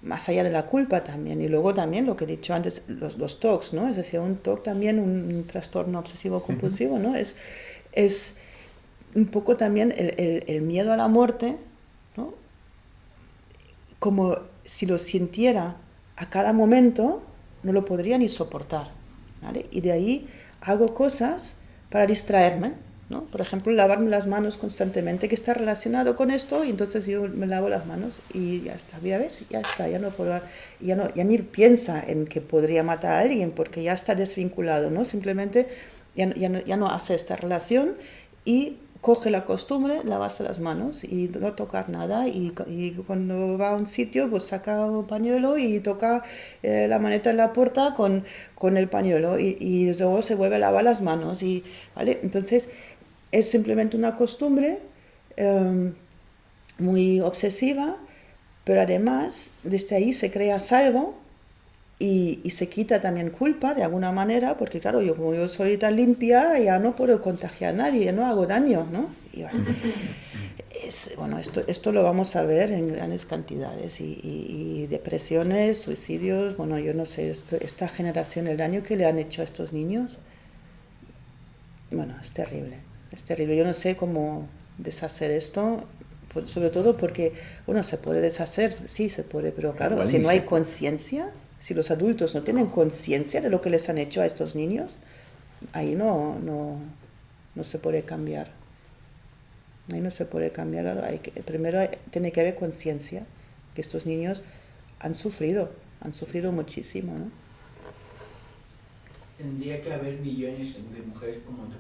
más allá de la culpa también. Y luego también lo que he dicho antes, los TOCs, ¿no? Es decir, un TOC también, un trastorno obsesivo compulsivo, ¿no? Es un poco también el miedo a la muerte, ¿no? Como si lo sintiera a cada momento, no lo podría ni soportar, ¿vale? Y de ahí hago cosas para distraerme, ¿no? Por ejemplo, lavarme las manos constantemente, que está relacionado con esto, y entonces yo me lavo las manos y ya está, ya ves, ya está, ya no puedo, ya ni piensa en que podría matar a alguien porque ya está desvinculado, ¿no? Simplemente ya no hace esta relación y coge la costumbre, lavarse las manos y no tocar nada, y cuando va a un sitio pues saca un pañuelo y toca la maneta en la puerta con el pañuelo, y luego se vuelve a lavar las manos, ¿vale? Entonces es simplemente una costumbre muy obsesiva, pero además desde ahí se crea algo. Y se quita también culpa de alguna manera, porque claro, como yo soy tan limpia, ya no puedo contagiar a nadie, ya no hago daño, ¿no? Y bueno, esto lo vamos a ver en grandes cantidades, y depresiones, suicidios, bueno, yo no sé, esta generación, el daño que le han hecho a estos niños, bueno, es terrible, yo no sé cómo deshacer esto, sobre todo porque, bueno, se puede deshacer, sí se puede, pero claro, igual si ni no hay se- conciencia, si los adultos no tienen conciencia de lo que les han hecho a estos niños, ahí no se puede cambiar. Ahí no se puede cambiar. Primero tiene que haber conciencia que estos niños han sufrido muchísimo, ¿no? Tendría que haber millones de mujeres como tú.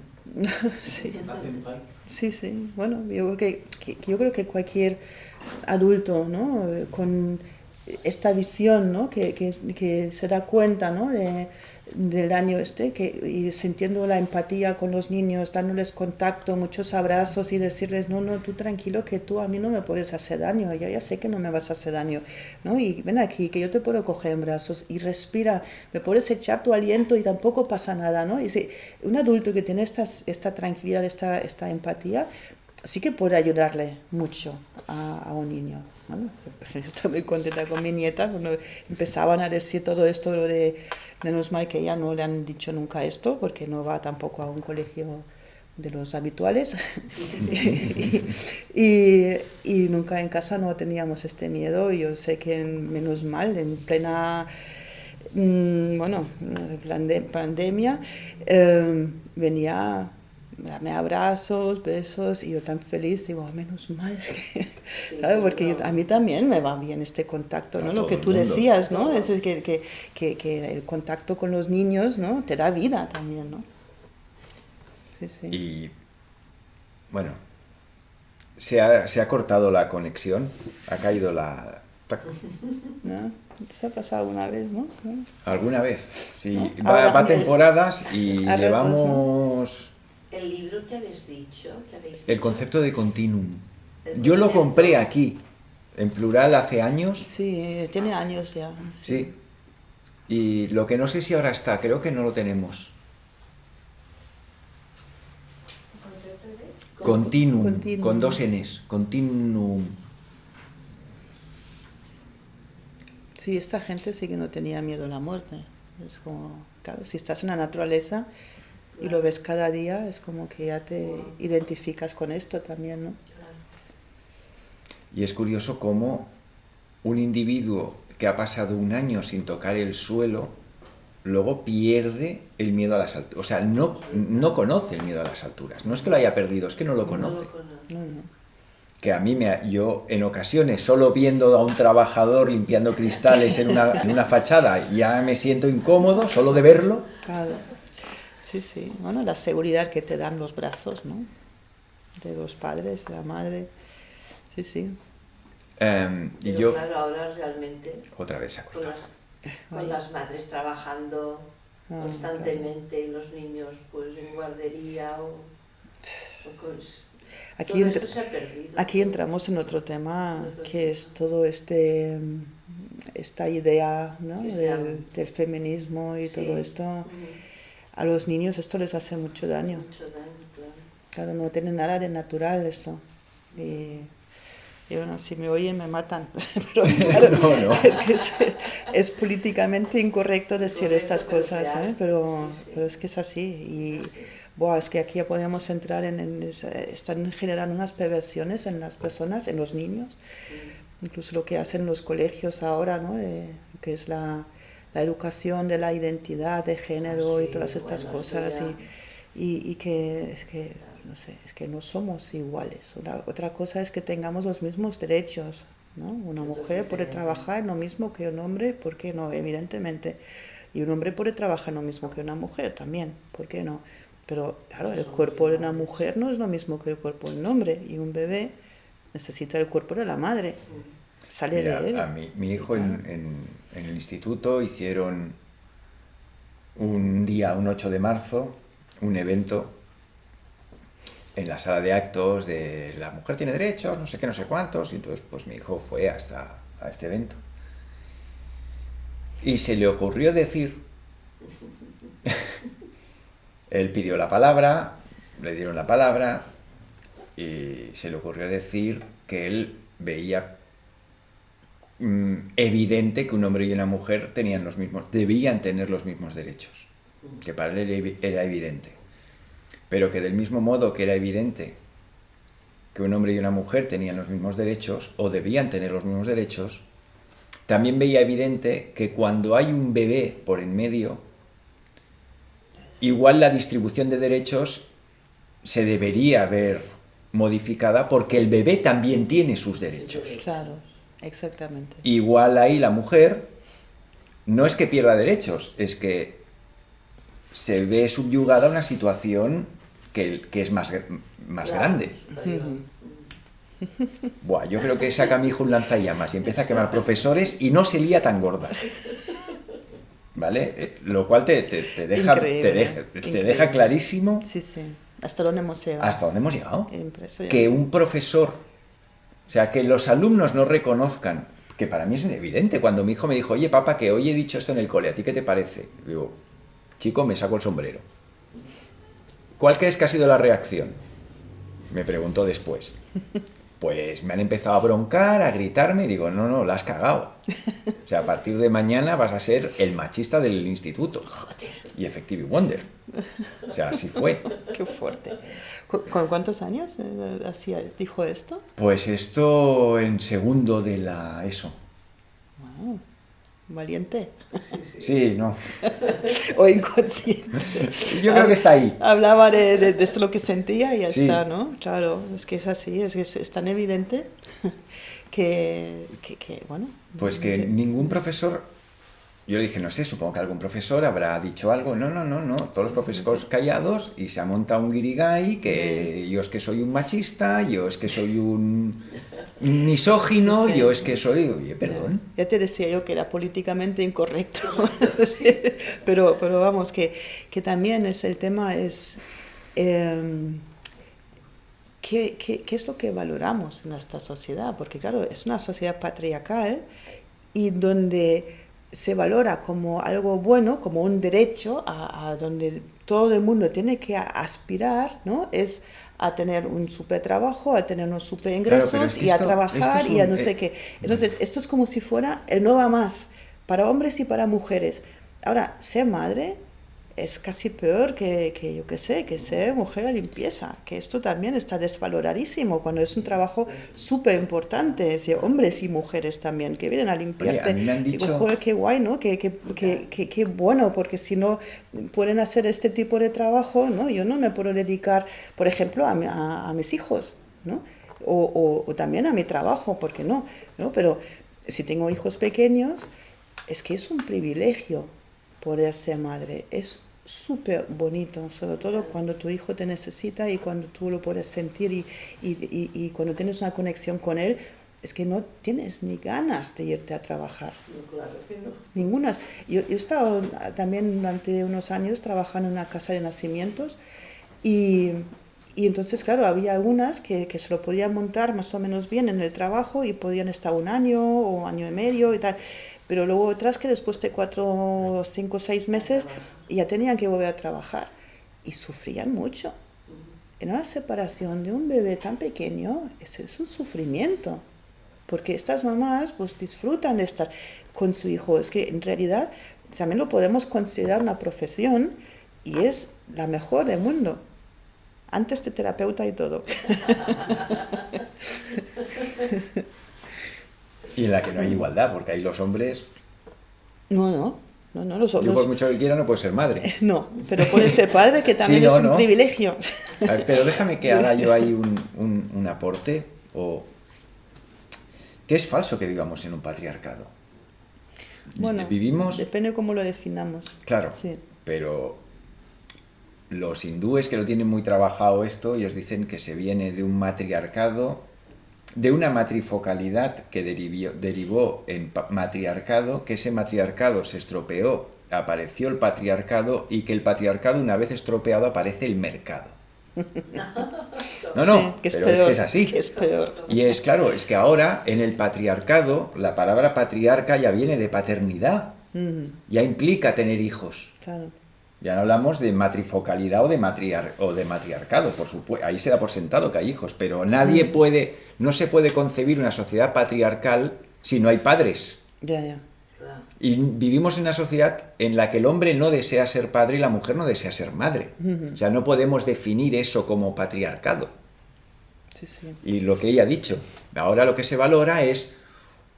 Sí. Hacen falta. Sí. Bueno, yo creo que cualquier adulto, ¿no? Con esta visión, ¿no? que se da cuenta, ¿no? del daño y sintiendo la empatía con los niños, dándoles contacto, muchos abrazos, y decirles, no, tú tranquilo, que tú a mí no me puedes hacer daño, yo ya sé que no me vas a hacer daño, ¿no? Y ven aquí, que yo te puedo coger en brazos, y respira, me puedes echar tu aliento y tampoco pasa nada, ¿no? Y un adulto que tiene esta tranquilidad, esta empatía, sí que puede ayudarle mucho a un niño. Bueno, yo estoy muy contenta con mi nieta cuando empezaban a decir todo esto de menos mal que ella no le han dicho nunca esto, porque no va tampoco a un colegio de los habituales. y nunca en casa no teníamos este miedo, y yo sé que menos mal, en plena pandemia, venía, dame abrazos, besos, y yo tan feliz, digo, menos mal, ¿sabes? Porque a mí también me va bien este contacto, ¿no? A Lo que todo tú el mundo. decías, ¿no? Es que el contacto con los niños, ¿no? Te da vida también, ¿no? Sí. Y bueno, se ha cortado la conexión, ha caído la... tac. ¿No? ¿Se ha pasado alguna vez, no? Alguna vez, sí, ¿No? va Ahora, temporadas y a ratos, llevamos El libro que habéis dicho, que habéis el dicho, concepto de continuum. el Yo lo concepto- compré aquí, en plural, hace años, Sí, tiene años ya. sí, y lo que no sé si ahora está, creo que no lo tenemos. Continuum, Continuum. con dos Ns, continuum. Sí, esta gente sí que no tenía miedo a la muerte. Es como, claro, si estás en la naturaleza y lo ves cada día, es como que ya te identificas con esto también, ¿no? Y es curioso cómo un individuo que ha pasado un año sin tocar el suelo, luego pierde el miedo a las alturas. O sea, no conoce el miedo a las alturas. No es que lo haya perdido, es que no lo conoce. No. Que a mí, yo en ocasiones, solo viendo a un trabajador limpiando cristales en una fachada, ya me siento incómodo, solo de verlo. Claro. Sí. Bueno, la seguridad que te dan los brazos, ¿no? De los padres, de la madre. Sí. Y Pero yo... claro, ahora realmente Otra vez se ha con cortado. con las madres trabajando Ah, constantemente, y los niños pues en guardería Aquí, todo esto se ha perdido. aquí entramos en otro tema, que es todo esta idea, ¿no? Que sea- del feminismo y Sí. todo esto. Ujú. A los niños esto les hace mucho daño. Mucho daño, claro. Claro, no tiene nada de natural esto. Y bueno, si me oyen me matan. Pero claro, No. es políticamente incorrecto decir Correcto, estas pero cosas, real. ¿eh? Pero Sí. es que es así. Y Sí. es que aquí ya podemos entrar están generando unas perversiones en las personas, en los niños. Incluso lo que hacen los colegios ahora, ¿no? Que es la educación de la identidad de género, Ah, y sí, todas estas bueno, cosas, esto y que no sé, es que no somos iguales. Otra cosa es que tengamos los mismos derechos, ¿no? Una Eso es mujer puede diferente. trabajar en lo mismo que un hombre, ¿por qué no? Evidentemente. Y un hombre puede trabajar en lo mismo que una mujer también, ¿por qué no? Pero claro, el cuerpo de una mujer no es lo mismo que el cuerpo de un hombre, y un bebé necesita el cuerpo de la madre. Sale Mira, de él. a mi hijo en el instituto hicieron un día, un 8 de marzo, un evento en la sala de actos de la mujer tiene derechos, no sé qué, no sé cuántos, y entonces pues mi hijo fue hasta a este evento. Y se le ocurrió decir, él pidió la palabra, le dieron la palabra, y se le ocurrió decir que él veía evidente que un hombre y una mujer debían tener los mismos derechos, que para él era evidente. Pero que del mismo modo que era evidente que un hombre y una mujer tenían los mismos derechos, o debían tener los mismos derechos, también veía evidente que cuando hay un bebé por en medio, igual la distribución de derechos se debería ver modificada porque el bebé también tiene sus derechos. Claro, exactamente. Igual ahí la mujer no es que pierda derechos, es que se ve subyugada a una situación que es más grande. Buah, yo creo que saca a mi hijo un lanzallamas y empieza a quemar profesores y no se lía tan gorda. ¿Vale? Lo cual te deja clarísimo. Sí, sí. ¿Hasta dónde hemos llegado? ¿Hasta dónde hemos llegado? Impresionante. Que un profesor, o sea, que los alumnos no reconozcan, que para mí es evidente. Cuando mi hijo me dijo, oye, papá, que hoy he dicho esto en el cole, ¿a ti qué te parece? Digo, chico, me saco el sombrero. ¿Cuál crees que ha sido la reacción? Me preguntó después. Pues me han empezado a broncar, a gritarme, y digo, no, la has cagado. O sea, a partir de mañana vas a ser el machista del instituto. Joder. Y Effective Wonder. O sea, así fue. Qué fuerte. ¿Con cuántos años dijo esto? Pues esto en segundo de la ESO. Wow. Valiente. Sí, no. O inconsciente. Yo creo que está ahí. Hablaba de esto lo que sentía y ya Sí. está, ¿no? Claro, es que es así, es tan evidente que bueno. Pues que sí. ningún profesor, yo dije, no sé, supongo que algún profesor habrá dicho algo. No, todos los profesores callados y se ha montado un guirigay que yo es que soy un machista, yo es que soy un misógino, Sí. yo es que soy, oye, perdón. Ya te decía yo que era políticamente incorrecto, sí, pero vamos, que también el tema es ¿qué es lo que valoramos en esta sociedad? Porque claro, es una sociedad patriarcal y donde se valora como algo bueno, como un derecho a donde todo el mundo tiene que aspirar, ¿no? Es a tener un super trabajo, a tener unos super ingresos, Claro, pero es que y a esto trabajar es y a un- no sé qué. Entonces, esto es como si fuera el no va más para hombres y para mujeres. Ahora, ser madre es casi peor que yo qué sé, que ser mujer a limpieza, que esto también está desvaloradísimo cuando es un trabajo súper importante, es de hombres y mujeres también, que vienen a limpiarte. Oye, a mí me han Digo, dicho- joder, qué guay, ¿no? Qué bueno, porque si no pueden hacer este tipo de trabajo, ¿no? Yo no me puedo dedicar, por ejemplo, a mis hijos, ¿no? O también a mi trabajo, ¿por qué no? ¿No? Pero si tengo hijos pequeños, es que es un privilegio poder ser madre, es súper bonito, sobre todo cuando tu hijo te necesita y cuando tú lo puedes sentir y cuando tienes una conexión con él, es que no tienes ni ganas de irte a trabajar. No, claro que no. Ningunas. Yo he estado también durante unos años trabajando en una casa de nacimientos y entonces, claro, había algunas que se lo podían montar más o menos bien en el trabajo y podían estar un año o año y medio y tal. Pero luego otras que después de 4, 5, 6 meses ya tenían que volver a trabajar y sufrían mucho. En una separación de un bebé tan pequeño, eso es un sufrimiento. Porque estas mamás pues disfrutan de estar con su hijo. Es que en realidad también lo podemos considerar una profesión y es la mejor del mundo. Antes de terapeuta y todo. Y en la que no hay igualdad, porque ahí los hombres, No, los yo por hombres. mucho que quiera no puedo ser madre. No, pero puede ser padre, que también Sí, no, es un no. privilegio. A ver, pero déjame que haga yo ahí un aporte, que es falso que vivamos en un patriarcado. Bueno, Vivimos, depende cómo lo definamos. claro, Sí. pero los hindúes que lo tienen muy trabajado esto, ellos dicen que se viene de un matriarcado, de una matrifocalidad que derivó en matriarcado, que ese matriarcado se estropeó, apareció el patriarcado y que el patriarcado, una vez estropeado, aparece el mercado. No, Sí, que es pero peor, es que es así. que es peor. Y es claro, es que ahora en el patriarcado la palabra patriarca ya viene de paternidad, ya implica tener hijos. Claro. Ya no hablamos de matrifocalidad o de matriarcado, por supuesto, ahí se da por sentado que hay hijos, pero no se puede concebir una sociedad patriarcal si no hay padres. Ya. Claro. Y vivimos en una sociedad en la que el hombre no desea ser padre y la mujer no desea ser madre. O sea, no podemos definir eso como patriarcado. Sí, sí. Y lo que ella ha dicho, ahora lo que se valora es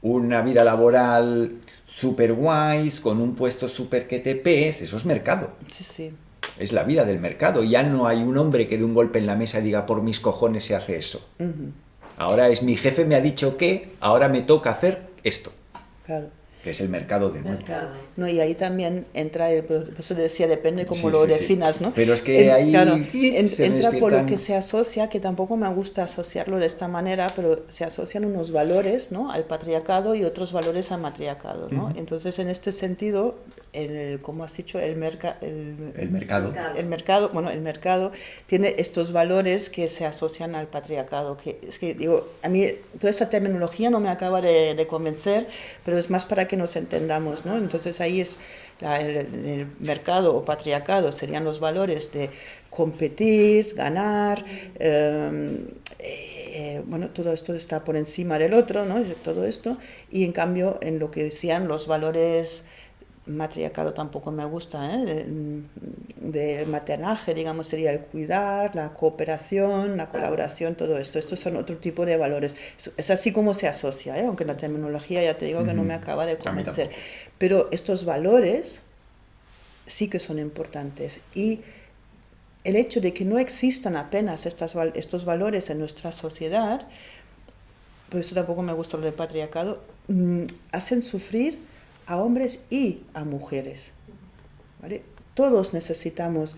una vida laboral súper guays, con un puesto súper que te pees, eso es mercado. Sí, sí. Es la vida del mercado. Ya no hay un hombre que dé un golpe en la mesa y diga por mis cojones se hace eso. Ahora es mi jefe me ha dicho que ahora me toca hacer esto, Claro. que es el mercado de nuevo. Mercado. No, y ahí también entra, por eso decía, depende cómo Sí, lo sí, sí. definas, ¿no? Pero es que ahí claro, se me entra por lo despiertan- que se asocia, que tampoco me gusta asociarlo de esta manera, pero se asocian unos valores, ¿no?, al patriarcado y otros valores al matriarcado, ¿no? Entonces, en este sentido, como has dicho, el mercado. El mercado. El mercado tiene estos valores que se asocian al patriarcado, que es que digo, a mí toda esa terminología no me acaba de convencer, pero es más para que nos entendamos, ¿no? Entonces ahí es el mercado o patriarcado serían los valores de competir, ganar, bueno, todo esto está por encima del otro, ¿no? Es todo esto, y en cambio en lo que decían los valores matriarcado tampoco me gusta, ¿eh? De maternaje, digamos, sería el cuidar, la cooperación, la colaboración, todo esto. Estos son otro tipo de valores. Es así como se asocia, ¿eh? Aunque la terminología ya te digo que no me acaba de convencer. Pero estos valores sí que son importantes. Y el hecho de que no existan apenas estos valores en nuestra sociedad, por eso tampoco me gusta lo del patriarcado, hacen sufrir a hombres y a mujeres, ¿vale? Todos necesitamos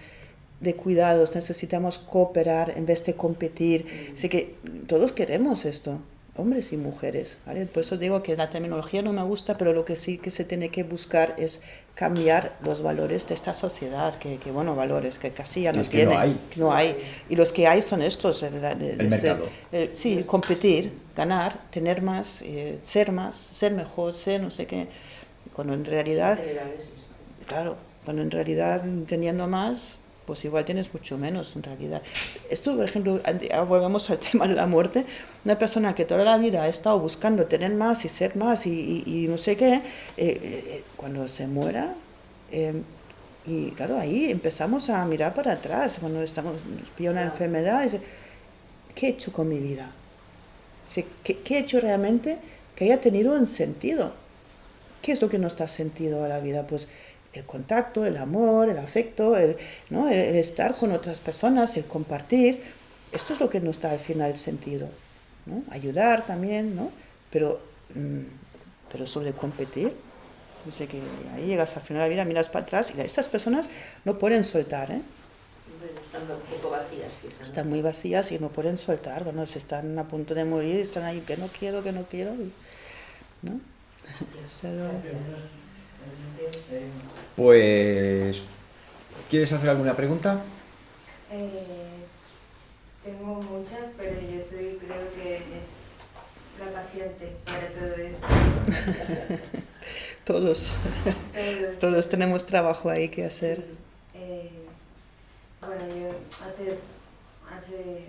de cuidados, necesitamos cooperar en vez de competir. Así que todos queremos esto, hombres y mujeres, ¿vale? Por eso digo que la terminología no me gusta, pero lo que sí que se tiene que buscar es cambiar los valores de esta sociedad, que bueno, valores que casi ya no tiene. No hay. Y los que hay son estos. El mercado. Sí, competir, ganar, tener más, ser mejor, ser no sé qué. Cuando en realidad, claro, cuando en realidad teniendo más, pues igual tienes mucho menos en realidad. Esto, por ejemplo, volvemos al tema de la muerte, una persona que toda la vida ha estado buscando tener más y ser más y no sé qué, cuando se muera, y claro, ahí empezamos a mirar para atrás, cuando pilla una enfermedad, y dice, ¿qué he hecho con mi vida? ¿Qué he hecho realmente que haya tenido un sentido? ¿Qué es lo que nos da sentido a la vida? Pues el contacto, el amor, el afecto, ¿no? el estar con otras personas, el compartir. Esto es lo que nos da al final sentido, ¿no? Ayudar también, ¿no? Pero sobre competir, dice que ahí llegas al final de la vida, miras para atrás y estas personas no pueden soltar, ¿eh? Bueno, están un poco vacías, quizás. Están muy vacías y no pueden soltar. Bueno, se están a punto de morir, están ahí que no quiero, ¿no? Pues, ¿quieres hacer alguna pregunta? Tengo muchas, pero yo soy, creo que, la paciente para todo esto. Todos tenemos trabajo ahí que hacer. Sí. Bueno, yo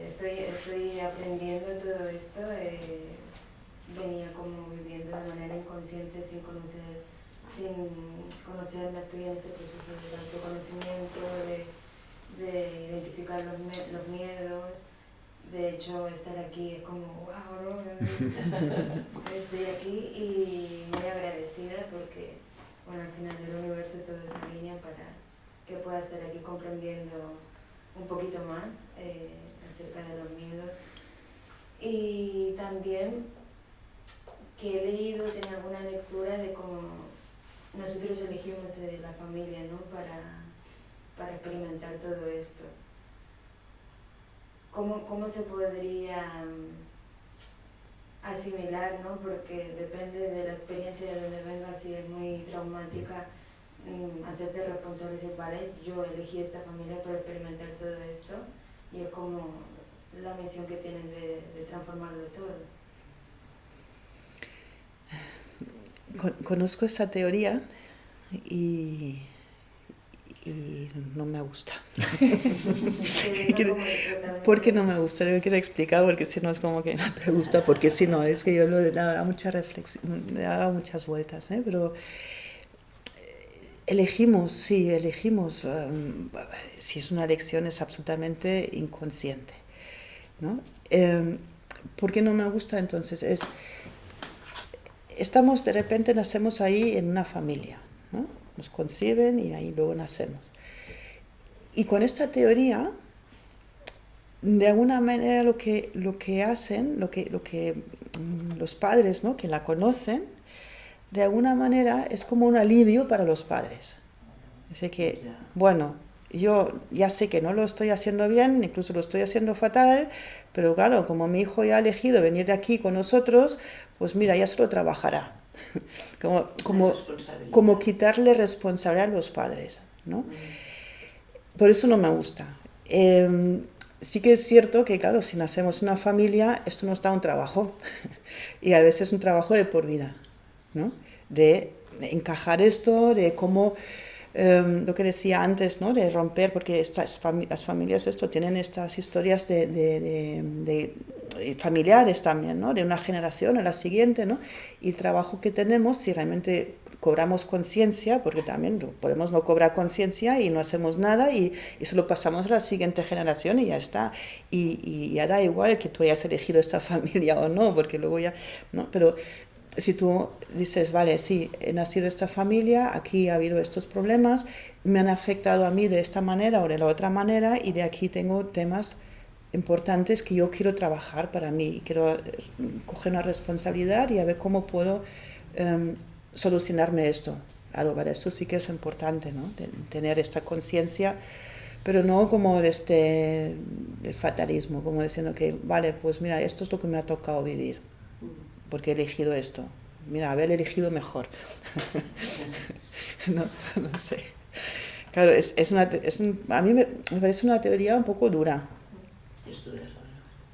estoy aprendiendo todo esto. Venía como viviendo de manera inconsciente sin conocerme, estoy en este proceso de autoconocimiento, de identificar los miedos. De hecho, estar aquí es como, wow, ¿no? Estoy aquí y muy agradecida porque, bueno, al final del universo todo se alinea para que pueda estar aquí comprendiendo un poquito más acerca de los miedos. Y también que he leído, tenía alguna lectura de cómo nosotros elegimos la familia, ¿no? para experimentar todo esto. ¿Cómo se podría asimilar, ¿no? Porque depende de la experiencia de donde vengas, si es muy traumática, hacerte responsable y decir, vale, yo elegí esta familia para experimentar todo esto, y es como la misión que tienen de transformarlo todo. Conozco esta teoría y no me gusta. ¿Por qué no me gusta? Yo quiero explicar, porque si no es como que no te gusta, porque si no, es que yo le he dado mucha reflexión, le he dado muchas vueltas, pero elegimos, si es una elección es absolutamente inconsciente, ¿no? ¿Por qué no me gusta entonces? Estamos, de repente nacemos ahí en una familia, ¿no? Nos conciben y ahí luego nacemos. Y con esta teoría, de alguna manera lo que hacen, los padres, ¿no? Que la conocen, de alguna manera es como un alivio para los padres. Así que, bueno, yo ya sé que no lo estoy haciendo bien, incluso lo estoy haciendo fatal, pero claro, como mi hijo ya ha elegido venir de aquí con nosotros, pues mira, ya se lo trabajará. como quitarle responsabilidad a los padres, ¿no? Por eso no me gusta. Sí que es cierto que, claro, si nacemos en una familia, esto nos da un trabajo, y a veces un trabajo de por vida, ¿no? De encajar esto, de cómo, lo que decía antes, ¿no? De romper, porque las familias tienen estas historias de familiares también, ¿no? De una generación a la siguiente, ¿no? Y el trabajo que tenemos, si realmente cobramos conciencia, porque también podemos no cobrar conciencia y no hacemos nada y se lo pasamos a la siguiente generación y ya está. Y ya da igual que tú hayas elegido esta familia o no, porque luego ya, ¿no? Pero si tú dices, vale, sí, he nacido en esta familia, aquí ha habido estos problemas, me han afectado a mí de esta manera o de la otra manera, y de aquí tengo temas importantes que yo quiero trabajar para mí, y quiero coger una responsabilidad y a ver cómo puedo solucionarme esto. Claro, para eso sí que es importante, ¿no? Tener esta conciencia, pero no como el fatalismo, como diciendo que, vale, pues mira, esto es lo que me ha tocado vivir, porque he elegido esto. Mira, haber elegido mejor. no sé. Claro, a mí me parece una teoría un poco dura.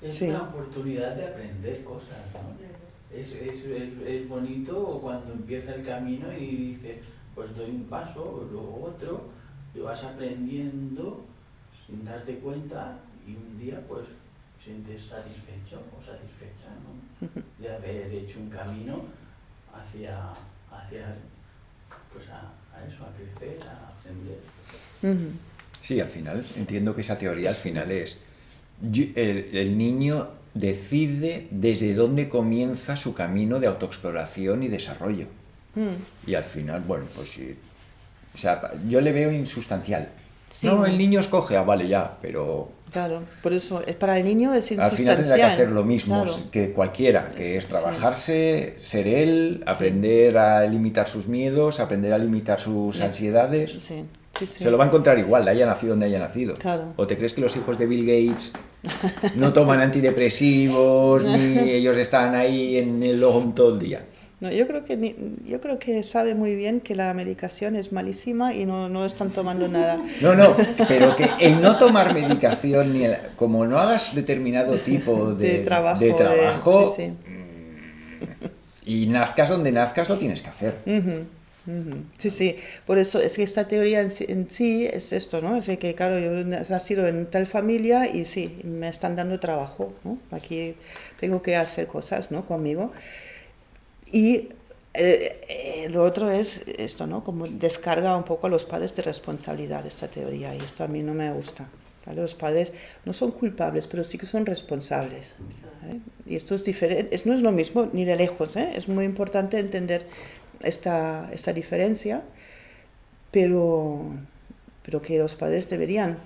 Es Sí. una oportunidad de aprender cosas, ¿no? Es bonito cuando empieza el camino y dices, pues doy un paso, luego otro, y vas aprendiendo sin darte cuenta, y un día pues sientes satisfecho o satisfecha, ¿no? De haber hecho un camino hacia pues a eso, a crecer, a aprender. Sí, al final, entiendo que esa teoría al final es, el niño decide desde dónde comienza su camino de autoexploración y desarrollo. Y al final, bueno, pues sí, o sea, yo le veo insustancial. Sí, no, el niño escoge, vale, ya, pero... Claro, por eso, para el niño es insustancial. Al final tendrá que hacer lo mismo, claro, que cualquiera, que es trabajarse, ser él, aprender a limitar sus miedos, aprender a limitar sus ansiedades. Sí. Se lo va a encontrar igual, haya nacido donde haya nacido. Claro. ¿O te crees que los hijos de Bill Gates no toman antidepresivos, ni ellos están ahí en el logom todo el día? No, yo creo que sabe muy bien que la medicación es malísima y no están tomando nada. No, pero que el no tomar medicación, como no hagas determinado tipo de trabajo sí. Y nazcas donde nazcas, lo tienes que hacer. Sí, por eso es que esta teoría en sí es esto, ¿no? Es que, claro, yo he nacido en tal familia y sí, me están dando trabajo, ¿no? Aquí tengo que hacer cosas, ¿no? Conmigo. Y lo otro es esto, ¿no? Como descarga un poco a los padres de responsabilidad esta teoría, y esto a mí no me gusta, ¿vale? Los padres no son culpables, pero sí que son responsables, ¿vale? Y esto es diferente, no es lo mismo ni de lejos, ¿eh? Es muy importante entender esta diferencia, pero que los padres deberían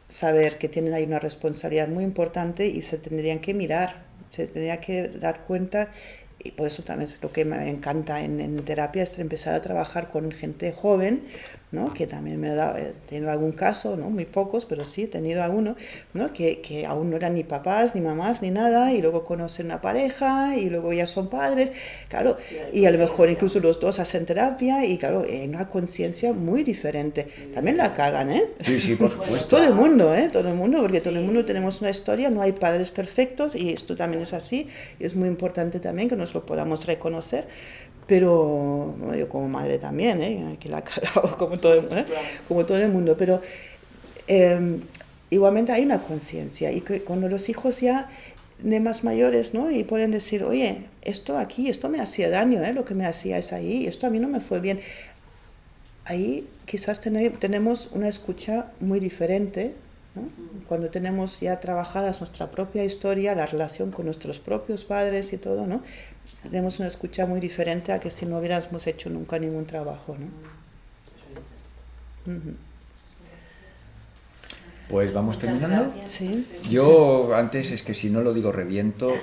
saber que tienen ahí una responsabilidad muy importante y se tendrían que mirar, se tendrían que dar cuenta. Y por eso también es lo que me encanta en terapia, es empezar a trabajar con gente joven ¿no? Que también he tenido algún caso, ¿no? Muy pocos, pero sí he tenido alguno, ¿no? Que aún no eran ni papás, ni mamás, ni nada, y luego conocen una pareja, y luego ya son padres, claro, y a lo mejor incluso los dos hacen terapia, y claro, hay una conciencia muy diferente. También la cagan, ¿eh? Sí, sí, por supuesto. Todo el mundo, ¿eh? Todo el mundo, porque todo el mundo tenemos una historia, no hay padres perfectos, y esto también es así, y es muy importante también que nos lo podamos reconocer. Pero bueno, yo como madre también, que la he cagado como todo el mundo, pero igualmente hay una conciencia y que cuando los hijos ya de más mayores, ¿no? Y pueden decir, oye, esto aquí, esto me hacía daño, lo que me hacía es ahí, esto a mí no me fue bien. Ahí quizás tenemos una escucha muy diferente, ¿no? Cuando tenemos ya trabajadas nuestra propia historia, la relación con nuestros propios padres y todo, ¿no? Tenemos una escucha muy diferente a que si no hubiéramos hecho nunca ningún trabajo, ¿no? Pues vamos terminando. Sí. Yo antes, es que si no lo digo reviento,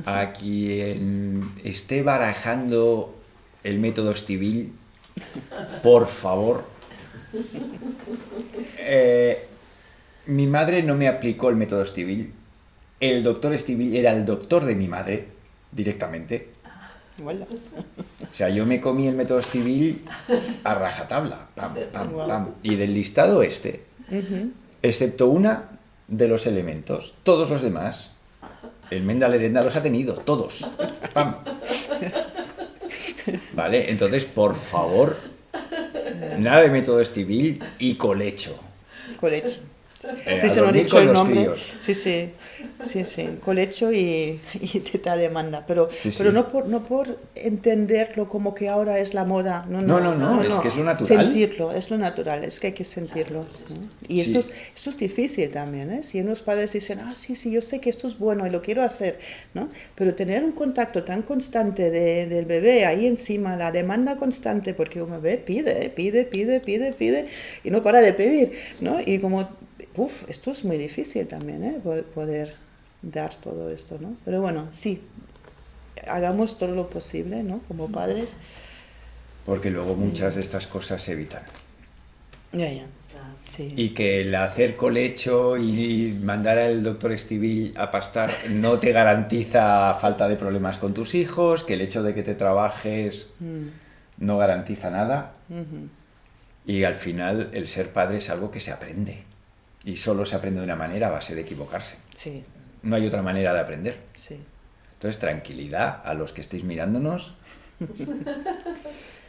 a quien esté barajando el método Estivil, por favor. Mi madre no me aplicó el método Estivil. El doctor Estivil era el doctor de mi madre, directamente. Voilà. O sea, yo me comí el método Estivil a rajatabla, pam, pam, pam. Y del listado excepto una de los elementos, todos los demás, el Menda Lerenda los ha tenido, todos. Pam. Vale, entonces, por favor, nada de método Estivil y colecho. Colecho. Sí, se nos ha dicho el nombre. Críos. Sí, colecho y teta de manda, pero no por entenderlo como que ahora es la moda, no, es que es lo natural. Sentirlo, es lo natural, es que hay que sentirlo, ¿no? Y esto es difícil también, ¿eh? Si unos padres dicen, sí, yo sé que esto es bueno y lo quiero hacer, ¿no? Pero tener un contacto tan constante del bebé ahí encima, la demanda constante, porque un bebé pide y no para de pedir, ¿no? Y como esto es muy difícil también, poder dar todo esto, ¿no? Pero bueno, sí, hagamos todo lo posible, ¿no? Como padres. Porque luego muchas de estas cosas se evitan. Ya. Sí. Y que el hacer colecho y mandar al doctor Estivil a pastar no te garantiza falta de problemas con tus hijos, que el hecho de que te trabajes no garantiza nada. Y al final el ser padre es algo que se aprende. Y solo se aprende de una manera a base de equivocarse. Sí. No hay otra manera de aprender. Sí. Entonces, tranquilidad a los que estéis mirándonos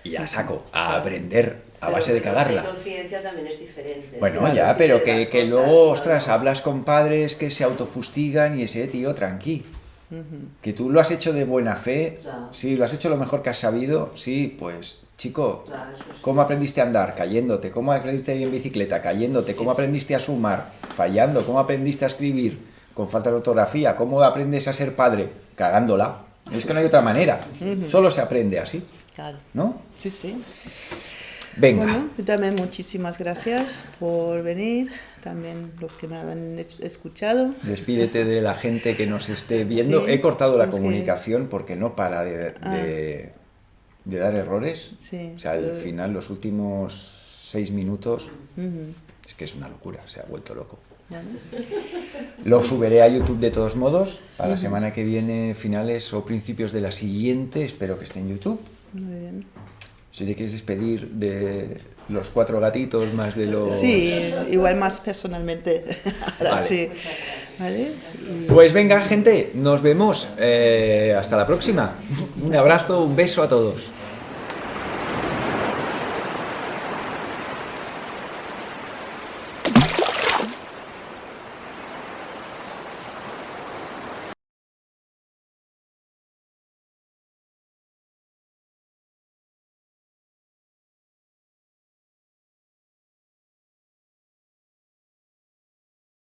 y a saco, a aprender a base de cagarla. La conciencia también es diferente. Bueno, ya, pero que luego, ostras, hablas con padres que se autofustigan y ese tío, tranqui. Que tú lo has hecho de buena fe, sí, lo has hecho lo mejor que has sabido, sí, pues... Chico, ¿cómo aprendiste a andar? Cayéndote. ¿Cómo aprendiste a ir en bicicleta? Cayéndote. ¿Cómo aprendiste a sumar? Fallando. ¿Cómo aprendiste a escribir? Con falta de ortografía. ¿Cómo aprendes a ser padre? Cagándola. Es que no hay otra manera. Solo se aprende así. Claro. ¿No? Sí. Venga. Bueno, también muchísimas gracias por venir. También los que me han escuchado. Despídete de la gente que nos esté viendo. Sí, He cortado la comunicación porque no para de dar errores. Sí, o sea, al final, los últimos 6 minutos, es que es una locura, se ha vuelto loco. Bueno. Lo subiré a YouTube de todos modos, a la semana que viene, finales o principios de la siguiente, espero que esté en YouTube. Muy bien. Si te quieres despedir de los 4 gatitos, más de los... Sí, igual más personalmente. Ahora Vale. sí. ¿Vale? Pues venga, gente, nos vemos. Hasta la próxima. Un abrazo, un beso a todos.